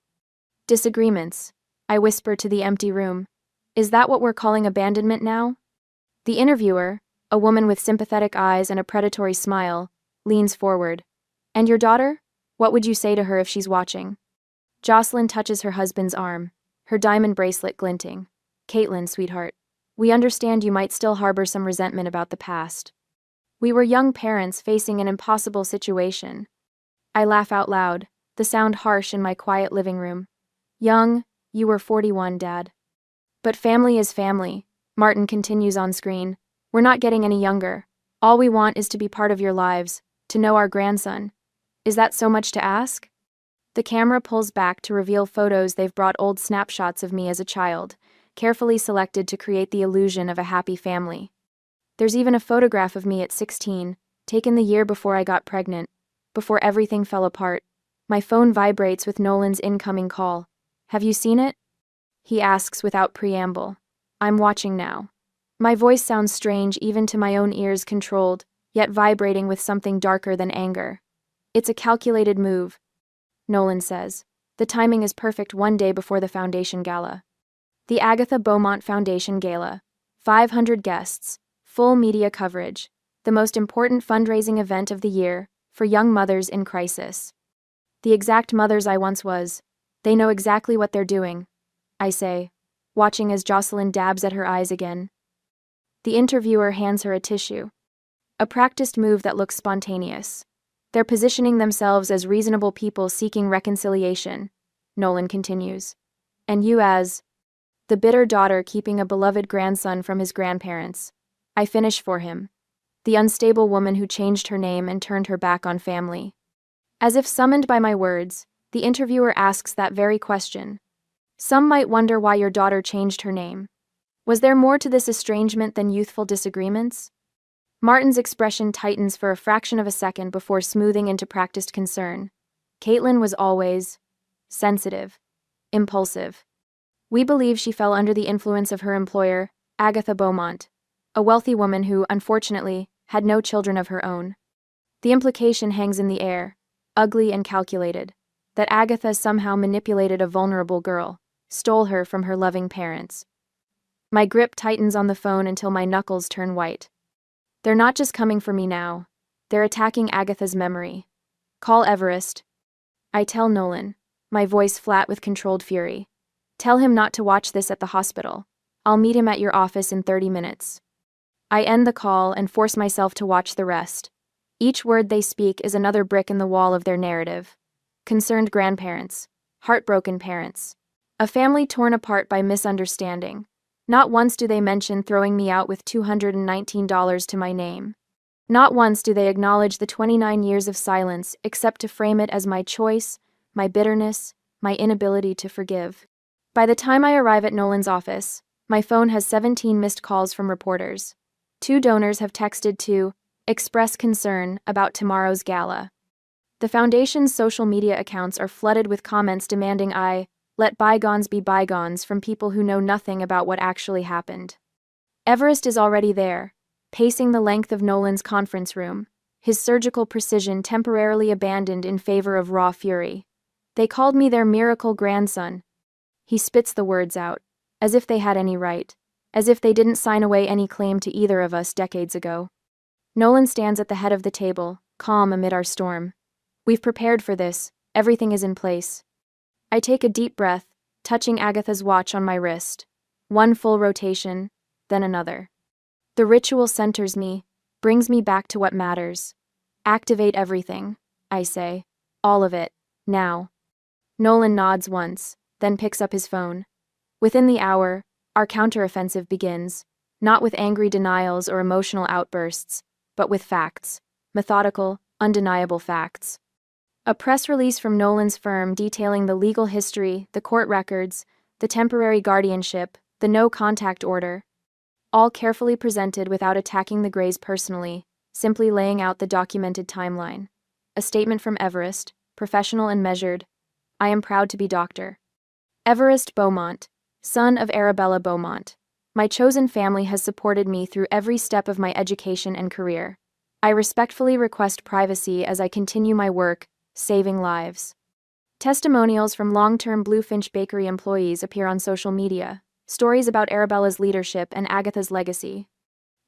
[SPEAKER 1] Disagreements, I whisper to the empty room. Is that what we're calling abandonment now? The interviewer, a woman with sympathetic eyes and a predatory smile, leans forward. And your daughter? What would you say to her if she's watching? Jocelyn touches her husband's arm, her diamond bracelet glinting. Caitlin, sweetheart, we understand you might still harbor some resentment about the past. We were young parents facing an impossible situation. I laugh out loud, the sound harsh in my quiet living room. Young, you were 41, Dad. But family is family, Martin continues on screen. We're not getting any younger. All we want is to be part of your lives, to know our grandson. Is that so much to ask? The camera pulls back to reveal photos they've brought, old snapshots of me as a child, carefully selected to create the illusion of a happy family. There's even a photograph of me at 16, taken the year before I got pregnant, before everything fell apart. My phone vibrates with Nolan's incoming call. Have you seen it? He asks without preamble. I'm watching now. My voice sounds strange even to my own ears, controlled, yet vibrating with something darker than anger. It's a calculated move, Nolan says. The timing is perfect, one day before the Foundation Gala. The Agatha Beaumont Foundation Gala. 500 guests, full media coverage, the most important fundraising event of the year for young mothers in crisis. The exact mothers I once was. They know exactly what they're doing, I say, watching as Jocelyn dabs at her eyes again. The interviewer hands her a tissue. A practiced move that looks spontaneous. They're positioning themselves as reasonable people seeking reconciliation, Nolan continues. And you as the bitter daughter keeping a beloved grandson from his grandparents. I finish for him. The unstable woman who changed her name and turned her back on family. As if summoned by my words, the interviewer asks that very question. Some might wonder why your daughter changed her name. Was there more to this estrangement than youthful disagreements? Martin's expression tightens for a fraction of a second before smoothing into practiced concern. Caitlin was always sensitive, impulsive. We believe she fell under the influence of her employer, Agatha Beaumont, a wealthy woman who, unfortunately, had no children of her own. The implication hangs in the air, ugly and calculated, that Agatha somehow manipulated a vulnerable girl, stole her from her loving parents. My grip tightens on the phone until my knuckles turn white. They're not just coming for me now. They're attacking Agatha's memory. Call Everest. I tell Nolan, my voice flat with controlled fury. Tell him not to watch this at the hospital. I'll meet him at your office in 30 minutes. I end the call and force myself to watch the rest. Each word they speak is another brick in the wall of their narrative. Concerned grandparents. Heartbroken parents. A family torn apart by misunderstanding. Not once do they mention throwing me out with $219 to my name. Not once do they acknowledge the 29 years of silence, except to frame it as my choice, my bitterness, my inability to forgive. By the time I arrive at Nolan's office, my phone has 17 missed calls from reporters. 2 donors have texted to express concern about tomorrow's gala. The foundation's social media accounts are flooded with comments demanding I let bygones be bygones from people who know nothing about what actually happened. Everest is already there, pacing the length of Nolan's conference room, his surgical precision temporarily abandoned in favor of raw fury. They called me their miracle grandson. He spits the words out, as if they had any right, as if they didn't sign away any claim to either of us decades ago. Nolan stands at the head of the table, calm amid our storm. We've prepared for this, everything is in place. I take a deep breath, touching Agatha's watch on my wrist. One full rotation, then another. The ritual centers me, brings me back to what matters. Activate everything, I say. All of it, now. Nolan nods once, then picks up his phone. Within the hour, our counteroffensive begins, not with angry denials or emotional outbursts, but with facts, methodical, undeniable facts. A press release from Nolan's firm detailing the legal history, the court records, the temporary guardianship, the no-contact order, all carefully presented without attacking the Greys personally, simply laying out the documented timeline. A statement from Everest, professional and measured. I am proud to be Dr. Everest Beaumont, son of Arabella Beaumont. My chosen family has supported me through every step of my education and career. I respectfully request privacy as I continue my work, saving lives. Testimonials from long-term Bluefinch Bakery employees appear on social media, stories about Arabella's leadership and Agatha's legacy.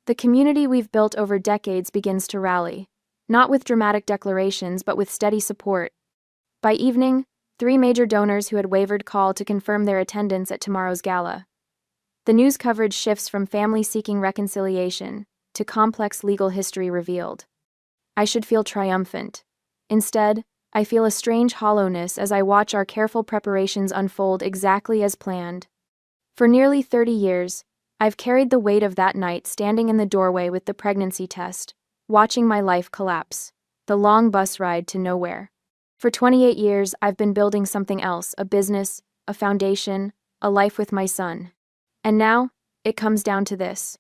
[SPEAKER 1] The community we've built over decades begins to rally, not with dramatic declarations but with steady support. By evening, 3 major donors who had wavered call to confirm their attendance at tomorrow's gala. The news coverage shifts from family seeking reconciliation to complex legal history revealed. I should feel triumphant. Instead, I feel a strange hollowness as I watch our careful preparations unfold exactly as planned. For nearly 30 years, I've carried the weight of that night standing in the doorway with the pregnancy test, watching my life collapse, the long bus ride to nowhere. For 28 years, I've been building something else, a business, a foundation, a life with my son. And now, it comes down to this.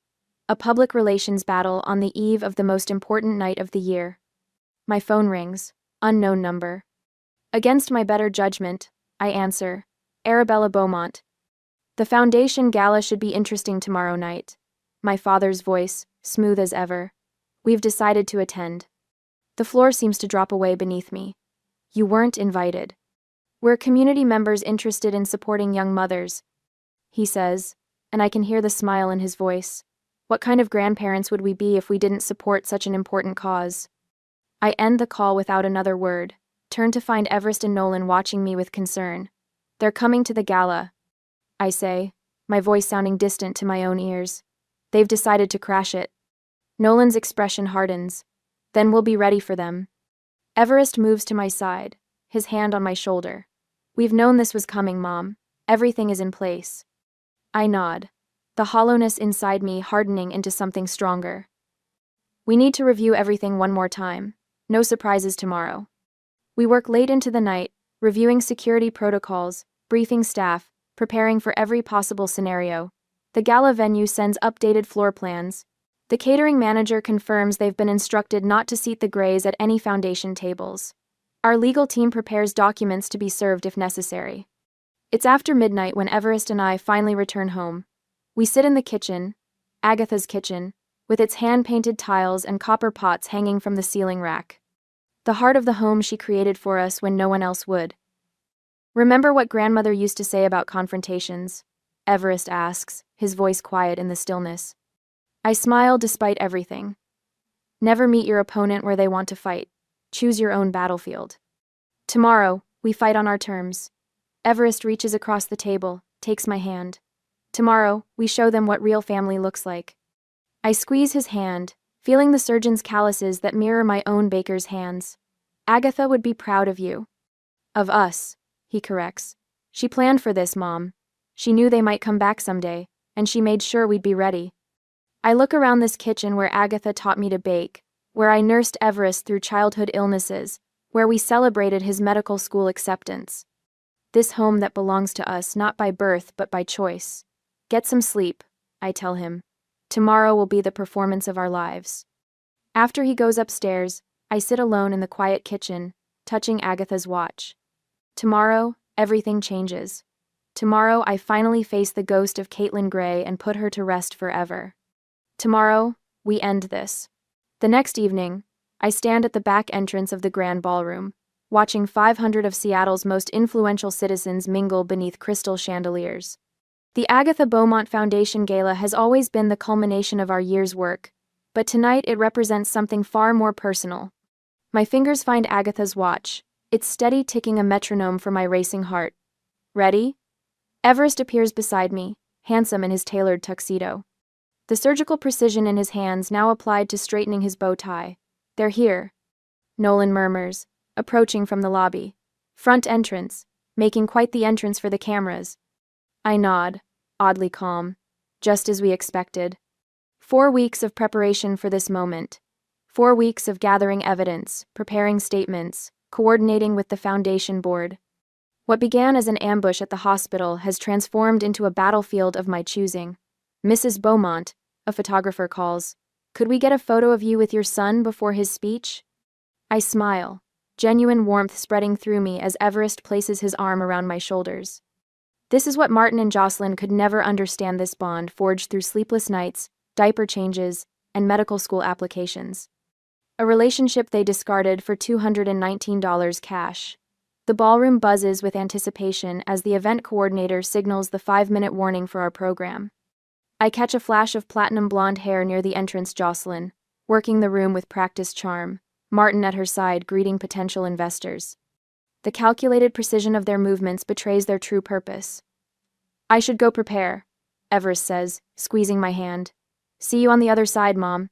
[SPEAKER 1] A public relations battle on the eve of the most important night of the year. My phone rings. Unknown number. Against my better judgment, I answer. Arabella Beaumont. The foundation gala should be interesting tomorrow night. My father's voice, smooth as ever. We've decided to attend. The floor seems to drop away beneath me. You weren't invited. We're community members interested in supporting young mothers, he says, and I can hear the smile in his voice. What kind of grandparents would we be if we didn't support such an important cause? I end the call without another word, turn to find Everest and Nolan watching me with concern. They're coming to the gala, I say, my voice sounding distant to my own ears. They've decided to crash it. Nolan's expression hardens. Then we'll be ready for them. Everest moves to my side, his hand on my shoulder. We've known this was coming, Mom. Everything is in place. I nod, the hollowness inside me hardening into something stronger. We need to review everything one more time. No surprises tomorrow. We work late into the night, reviewing security protocols, briefing staff, preparing for every possible scenario. The gala venue sends updated floor plans. The catering manager confirms they've been instructed not to seat the Greys at any foundation tables. Our legal team prepares documents to be served if necessary. It's after midnight when Everest and I finally return home. We sit in the kitchen, Agatha's kitchen, with its hand-painted tiles and copper pots hanging from the ceiling rack. The heart of the home she created for us when no one else would. Remember what grandmother used to say about confrontations? Everest asks, his voice quiet in the stillness. I smile despite everything. Never meet your opponent where they want to fight. Choose your own battlefield. Tomorrow, we fight on our terms. Everest reaches across the table, takes my hand. Tomorrow, we show them what real family looks like. I squeeze his hand, feeling the surgeon's calluses that mirror my own baker's hands. Agatha would be proud of you. Of us, he corrects. She planned for this, Mom. She knew they might come back someday, and she made sure we'd be ready. I look around this kitchen where Agatha taught me to bake, where I nursed Everest through childhood illnesses, where we celebrated his medical school acceptance. This home that belongs to us not by birth but by choice. Get some sleep, I tell him. Tomorrow will be the performance of our lives. After he goes upstairs, I sit alone in the quiet kitchen, touching Agatha's watch. Tomorrow, everything changes. Tomorrow, I finally face the ghost of Caitlin Gray and put her to rest forever. Tomorrow, we end this. The next evening, I stand at the back entrance of the Grand Ballroom, watching 500 of Seattle's most influential citizens mingle beneath crystal chandeliers. The Agatha Beaumont Foundation Gala has always been the culmination of our year's work, but tonight it represents something far more personal. My fingers find Agatha's watch, its steady ticking a metronome for my racing heart. Ready? Everest appears beside me, handsome in his tailored tuxedo. The surgical precision in his hands now applied to straightening his bow tie. They're here, Nolan murmurs, approaching from the lobby. Front entrance, making quite the entrance for the cameras. I nod, oddly calm, just as we expected. 4 weeks of preparation for this moment. 4 weeks of gathering evidence, preparing statements, coordinating with the foundation board. What began as an ambush at the hospital has transformed into a battlefield of my choosing. Mrs. Beaumont, a photographer calls. Could we get a photo of you with your son before his speech? I smile, genuine warmth spreading through me as Everest places his arm around my shoulders. This is what Martin and Jocelyn could never understand, this bond forged through sleepless nights, diaper changes, and medical school applications. A relationship they discarded for $219 cash. The ballroom buzzes with anticipation as the event coordinator signals the 5-minute warning for our program. I catch a flash of platinum blonde hair near the entrance, Jocelyn, working the room with practiced charm, Martin at her side greeting potential investors. The calculated precision of their movements betrays their true purpose. I should go prepare, Everest says, squeezing my hand. See you on the other side, Mom.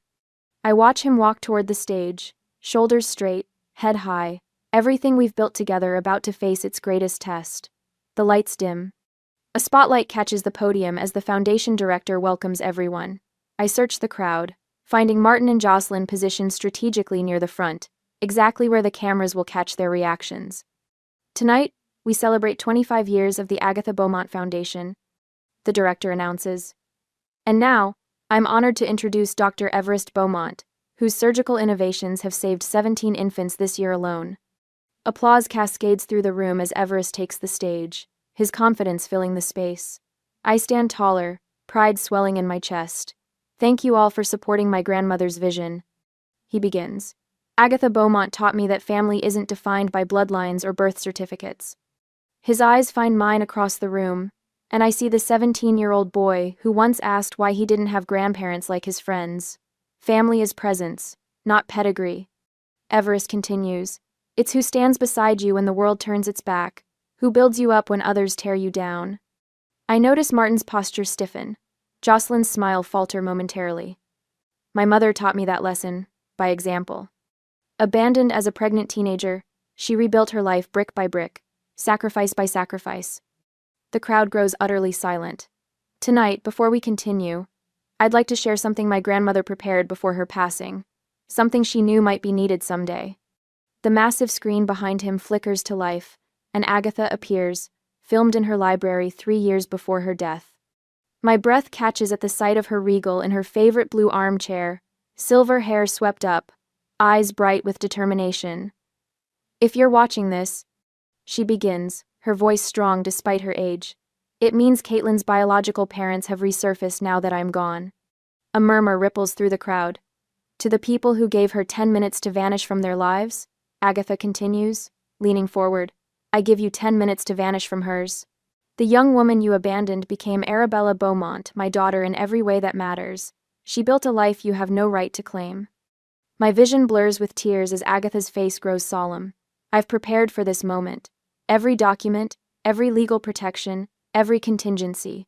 [SPEAKER 1] I watch him walk toward the stage, shoulders straight, head high, everything we've built together about to face its greatest test. The lights dim. A spotlight catches the podium as the foundation director welcomes everyone. I search the crowd, finding Martin and Jocelyn positioned strategically near the front, exactly where the cameras will catch their reactions. Tonight, we celebrate 25 years of the Agatha Beaumont Foundation, the director announces. And now, I'm honored to introduce Dr. Everest Beaumont, whose surgical innovations have saved 17 infants this year alone. Applause cascades through the room as Everest takes the stage, his confidence filling the space. I stand taller, pride swelling in my chest. Thank you all for supporting my grandmother's vision. He begins. Agatha Beaumont taught me that family isn't defined by bloodlines or birth certificates. His eyes find mine across the room, and I see the 17-year-old boy who once asked why he didn't have grandparents like his friends. Family is presence, not pedigree. Everest continues. It's who stands beside you when the world turns its back, who builds you up when others tear you down. I notice Martin's posture stiffen, Jocelyn's smile falter momentarily. My mother taught me that lesson, by example. Abandoned as a pregnant teenager, she rebuilt her life brick by brick, sacrifice by sacrifice. The crowd grows utterly silent. Tonight, before we continue, I'd like to share something my grandmother prepared before her passing, something she knew might be needed someday. The massive screen behind him flickers to life, and Agatha appears, filmed in her library 3 years before her death. My breath catches at the sight of her regal in her favorite blue armchair, silver hair swept up, eyes bright with determination. If you're watching this, she begins, her voice strong despite her age. It means Caitlin's biological parents have resurfaced now that I'm gone. A murmur ripples through the crowd. To the people who gave her 10 minutes to vanish from their lives, Agatha continues, leaning forward, I give you 10 minutes to vanish from hers. The young woman you abandoned became Arabella Beaumont, my daughter in every way that matters. She built a life you have no right to claim. My vision blurs with tears as Agatha's face grows solemn. I've prepared for this moment. Every document, every legal protection, every contingency.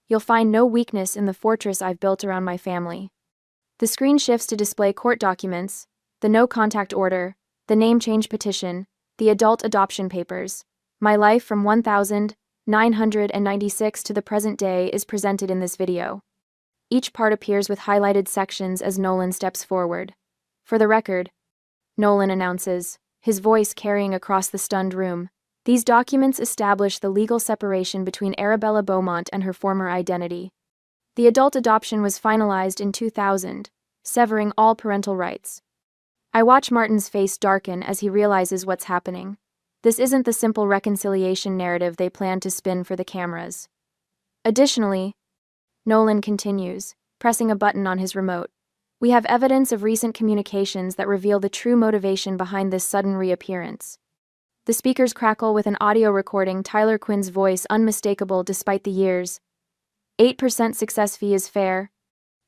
[SPEAKER 1] You'll find no weakness in the fortress I've built around my family. The screen shifts to display court documents, the no-contact order, the name change petition, the adult adoption papers. My life from 1996 to the present day is presented in this video. Each part appears with highlighted sections as Nolan steps forward. For the record, Nolan announces, his voice carrying across the stunned room, these documents establish the legal separation between Arabella Beaumont and her former identity. The adult adoption was finalized in 2000, severing all parental rights. I watch Martin's face darken as he realizes what's happening. This isn't the simple reconciliation narrative they plan to spin for the cameras. Additionally, Nolan continues, pressing a button on his remote, we have evidence of recent communications that reveal the true motivation behind this sudden reappearance. The speakers crackle with an audio recording, Tyler Quinn's voice unmistakable despite the years. 8% success fee is fair,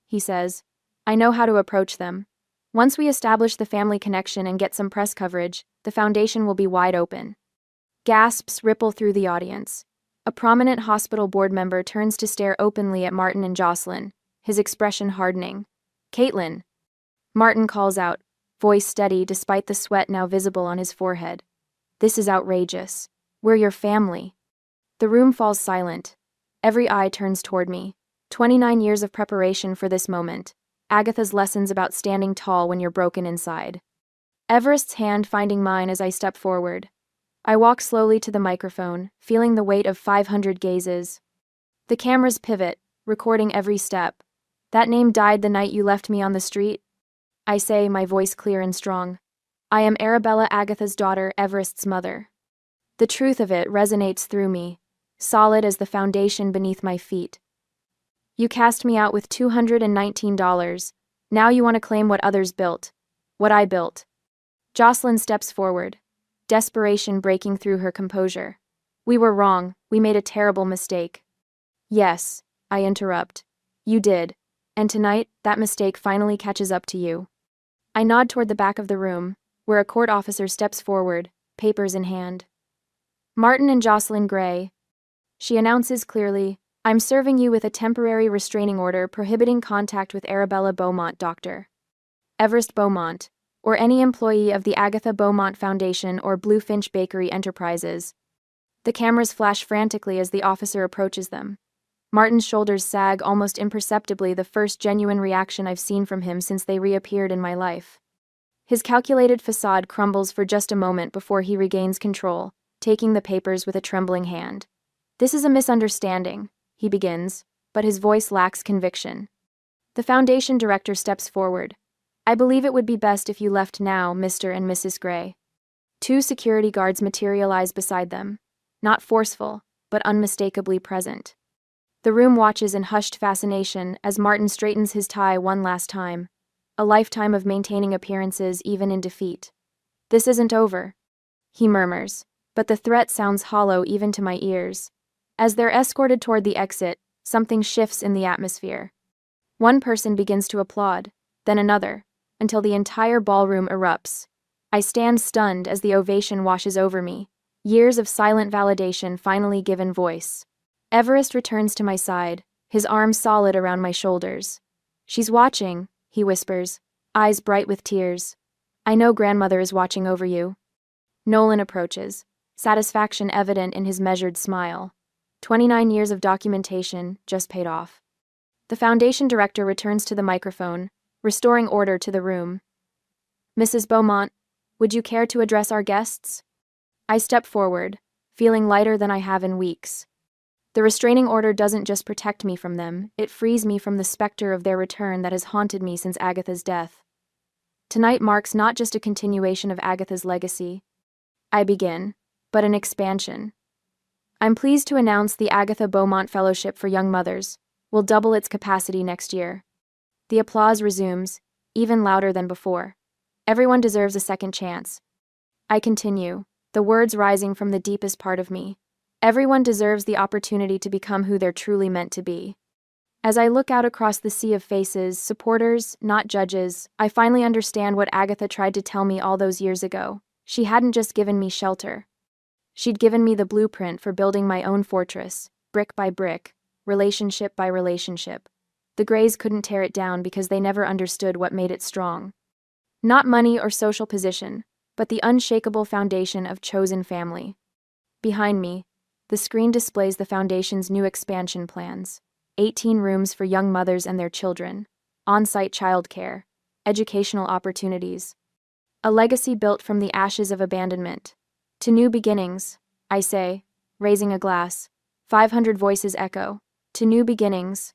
[SPEAKER 1] he says. I know how to approach them. Once we establish the family connection and get some press coverage, the foundation will be wide open. Gasps ripple through the audience. A prominent hospital board member turns to stare openly at Martin and Jocelyn, his expression hardening. Caitlin! Martin calls out, voice steady despite the sweat now visible on his forehead. This is outrageous. We're your family. The room falls silent. Every eye turns toward me. 29 years of preparation for this moment. Agatha's lessons about standing tall when you're broken inside. Everest's hand finding mine as I step forward. I walk slowly to the microphone, feeling the weight of 500 gazes. The cameras pivot, recording every step. That name died the night you left me on the street? I say, my voice clear and strong. I am Arabella Agatha's daughter, Everest's mother. The truth of it resonates through me, solid as the foundation beneath my feet. You cast me out with $219. Now you want to claim what others built. What I built. Jocelyn steps forward, desperation breaking through her composure. We were wrong. We made a terrible mistake. Yes, I interrupt. You did. And tonight, that mistake finally catches up to you. I nod toward the back of the room, where a court officer steps forward, papers in hand. Martin and Jocelyn Gray. She announces clearly, I'm serving you with a temporary restraining order prohibiting contact with Arabella Beaumont, Dr. Everest Beaumont, or any employee of the Agatha Beaumont Foundation or Bluefinch Bakery Enterprises. The cameras flash frantically as the officer approaches them. Martin's shoulders sag almost imperceptibly, the first genuine reaction I've seen from him since they reappeared in my life. His calculated facade crumbles for just a moment before he regains control, taking the papers with a trembling hand. This is a misunderstanding, he begins, but his voice lacks conviction. The foundation director steps forward. I believe it would be best if you left now, Mr. and Mrs. Gray. 2 security guards materialize beside them, not forceful, but unmistakably present. The room watches in hushed fascination as Martin straightens his tie one last time, a lifetime of maintaining appearances even in defeat. This isn't over, he murmurs, but the threat sounds hollow even to my ears. As they're escorted toward the exit, something shifts in the atmosphere. One person begins to applaud, then another, until the entire ballroom erupts. I stand stunned as the ovation washes over me, years of silent validation finally given voice. Everest returns to my side, his arms solid around my shoulders. She's watching, he whispers, eyes bright with tears. I know grandmother is watching over you. Nolan approaches, satisfaction evident in his measured smile. 29 years of documentation just paid off. The foundation director returns to the microphone, restoring order to the room. Mrs. Beaumont, would you care to address our guests? I step forward, feeling lighter than I have in weeks. The restraining order doesn't just protect me from them, it frees me from the specter of their return that has haunted me since Agatha's death. Tonight marks not just a continuation of Agatha's legacy, I begin, but an expansion. I'm pleased to announce the Agatha Beaumont Fellowship for Young Mothers will double its capacity next year. The applause resumes, even louder than before. Everyone deserves a second chance. I continue, the words rising from the deepest part of me. Everyone deserves the opportunity to become who they're truly meant to be. As I look out across the sea of faces, supporters, not judges, I finally understand what Agatha tried to tell me all those years ago. She hadn't just given me shelter. She'd given me the blueprint for building my own fortress, brick by brick, relationship by relationship. The Greys couldn't tear it down because they never understood what made it strong. Not money or social position, but the unshakable foundation of chosen family. Behind me, the screen displays the foundation's new expansion plans. 18 rooms for young mothers and their children, on-site childcare, educational opportunities. A legacy built from the ashes of abandonment. To new beginnings, I say, raising a glass. 500 voices echo. To new beginnings.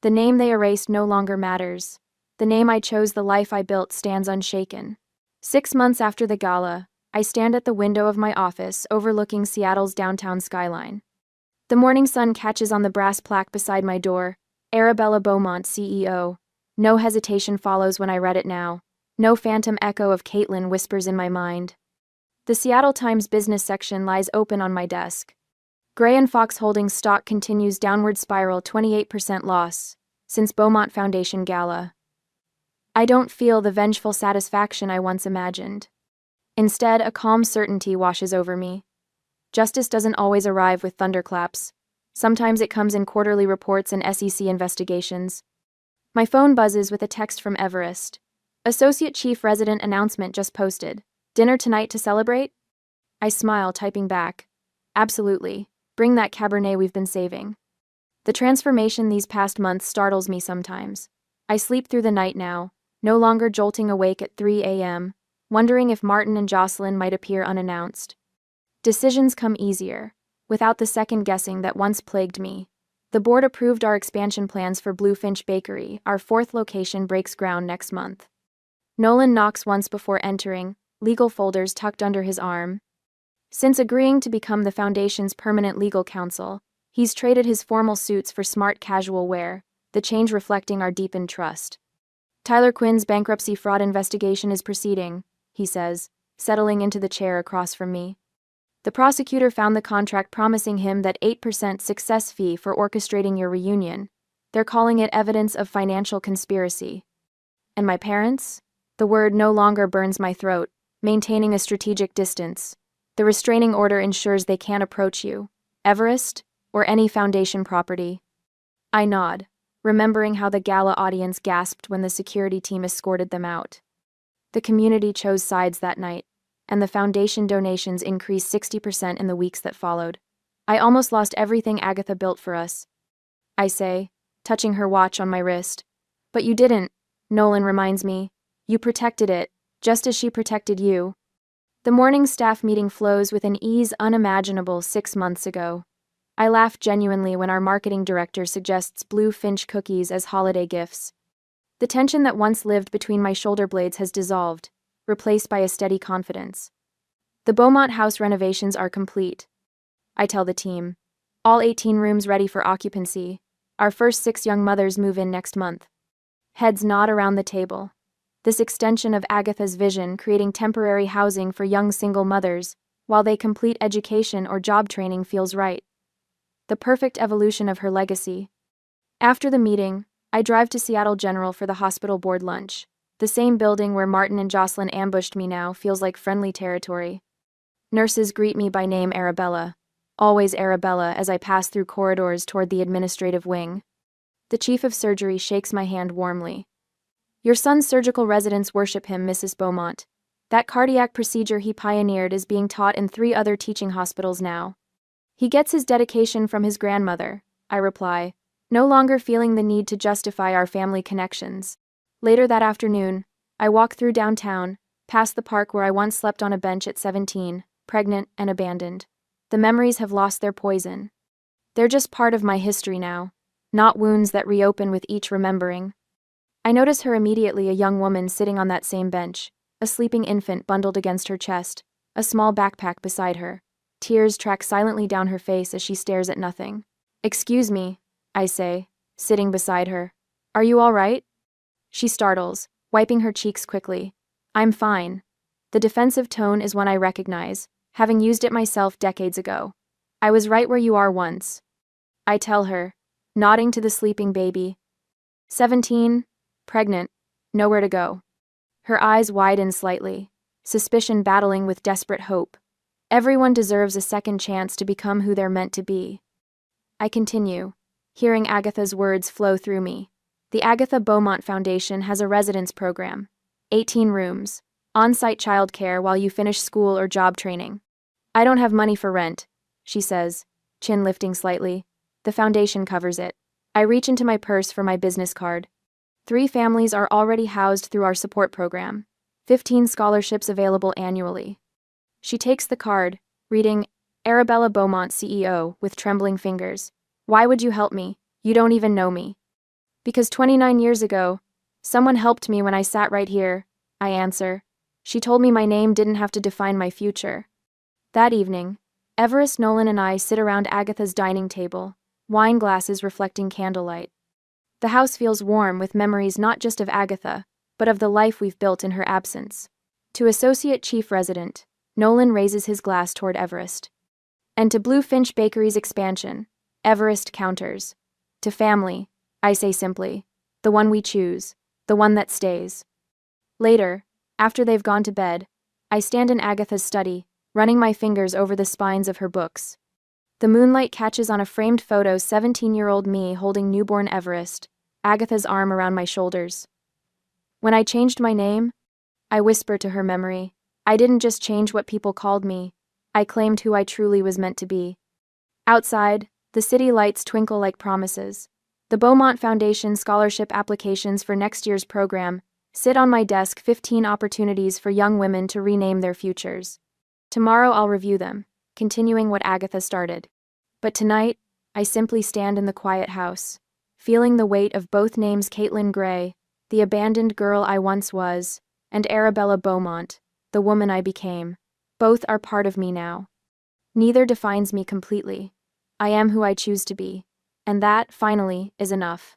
[SPEAKER 1] The name they erased no longer matters. The name I chose, the life I built, stands unshaken. 6 months after the gala, I stand at the window of my office overlooking Seattle's downtown skyline. The morning sun catches on the brass plaque beside my door, Arabella Beaumont, CEO. No hesitation follows when I read it now. No phantom echo of Caitlin whispers in my mind. The Seattle Times business section lies open on my desk. Gray and Fox Holdings stock continues downward spiral, 28% loss since Beaumont Foundation Gala. I don't feel the vengeful satisfaction I once imagined. Instead, a calm certainty washes over me. Justice doesn't always arrive with thunderclaps. Sometimes it comes in quarterly reports and SEC investigations. My phone buzzes with a text from Everest. Associate Chief Resident announcement just posted. Dinner tonight to celebrate? I smile, typing back. Absolutely. Bring that Cabernet we've been saving. The transformation these past months startles me sometimes. I sleep through the night now, no longer jolting awake at 3 a.m., wondering if Martin and Jocelyn might appear unannounced. Decisions come easier, without the second guessing that once plagued me. The board approved our expansion plans for Bluefinch Bakery. Our 4th location breaks ground next month. Nolan knocks once before entering, legal folders tucked under his arm. Since agreeing to become the foundation's permanent legal counsel, he's traded his formal suits for smart casual wear, the change reflecting our deepened trust. Tyler Quinn's bankruptcy fraud investigation is proceeding, he says, settling into the chair across from me. The prosecutor found the contract promising him that 8% success fee for orchestrating your reunion. They're calling it evidence of financial conspiracy. And my parents? The word no longer burns my throat, maintaining a strategic distance. The restraining order ensures they can't approach you, Everest, or any foundation property. I nod, remembering how the gala audience gasped when the security team escorted them out. The community chose sides that night, and the foundation donations increased 60% in the weeks that followed. I almost lost everything Agatha built for us, I say, touching her watch on my wrist. But you didn't, Nolan reminds me. You protected it, just as she protected you. The morning staff meeting flows with an ease unimaginable 6 months ago. I laugh genuinely when our marketing director suggests blue finch cookies as holiday gifts. The tension that once lived between my shoulder blades has dissolved, replaced by a steady confidence. The Beaumont house renovations are complete, I tell the team. All 18 rooms ready for occupancy. Our first 6 young mothers move in next month. Heads nod around the table. This extension of Agatha's vision, creating temporary housing for young single mothers, while they complete education or job training, feels right. The perfect evolution of her legacy. After the meeting, I drive to Seattle General for the hospital board lunch. The same building where Martin and Jocelyn ambushed me now feels like friendly territory. Nurses greet me by name Arabella. Always Arabella as I pass through corridors toward the administrative wing. The chief of surgery shakes my hand warmly. Your son's surgical residents worship him, Mrs. Beaumont. That cardiac procedure he pioneered is being taught in 3 other teaching hospitals now. He gets his dedication from his grandmother, I reply, no longer feeling the need to justify our family connections. Later that afternoon, I walk through downtown, past the park where I once slept on a bench at 17, pregnant and abandoned. The memories have lost their poison. They're just part of my history now, not wounds that reopen with each remembering. I notice her immediately, a young woman sitting on that same bench, a sleeping infant bundled against her chest, a small backpack beside her. Tears track silently down her face as she stares at nothing. Excuse me, I say, sitting beside her. Are you all right? She startles, wiping her cheeks quickly. I'm fine. The defensive tone is one I recognize, having used it myself decades ago. I was right where you are once. I tell her, nodding to the sleeping baby. 17, pregnant, nowhere to go. Her eyes widen slightly, suspicion battling with desperate hope. Everyone deserves a second chance to become who they're meant to be. I continue, hearing Agatha's words flow through me. The Agatha Beaumont Foundation has a residence program. 18 rooms, on-site childcare while you finish school or job training. I don't have money for rent, she says, chin lifting slightly. The foundation covers it. I reach into my purse for my business card. 3 families are already housed through our support program. 15 scholarships available annually. She takes the card, reading, Arabella Beaumont, CEO, with trembling fingers. Why would you help me? You don't even know me. Because 29 years ago, someone helped me when I sat right here, I answer. She told me my name didn't have to define my future. That evening, Everest, Nolan, and I sit around Agatha's dining table, wine glasses reflecting candlelight. The house feels warm with memories not just of Agatha, but of the life we've built in her absence. To Associate Chief Resident, Nolan raises his glass toward Everest. And to Bluefinch Bakery's expansion, Everest counters. To family, I say simply, the one we choose, the one that stays. Later, after they've gone to bed, I stand in Agatha's study, running my fingers over the spines of her books. The moonlight catches on a framed photo 17-year-old me holding newborn Everest, Agatha's arm around my shoulders. When I changed my name, I whisper to her memory, I didn't just change what people called me, I claimed who I truly was meant to be. Outside, the city lights twinkle like promises. The Beaumont Foundation scholarship applications for next year's program sit on my desk, 15 opportunities for young women to rename their futures. Tomorrow I'll review them, continuing what Agatha started. But tonight, I simply stand in the quiet house, feeling the weight of both names, Caitlin Gray, the abandoned girl I once was, and Arabella Beaumont, the woman I became. Both are part of me now. Neither defines me completely. I am who I choose to be, and that, finally, is enough.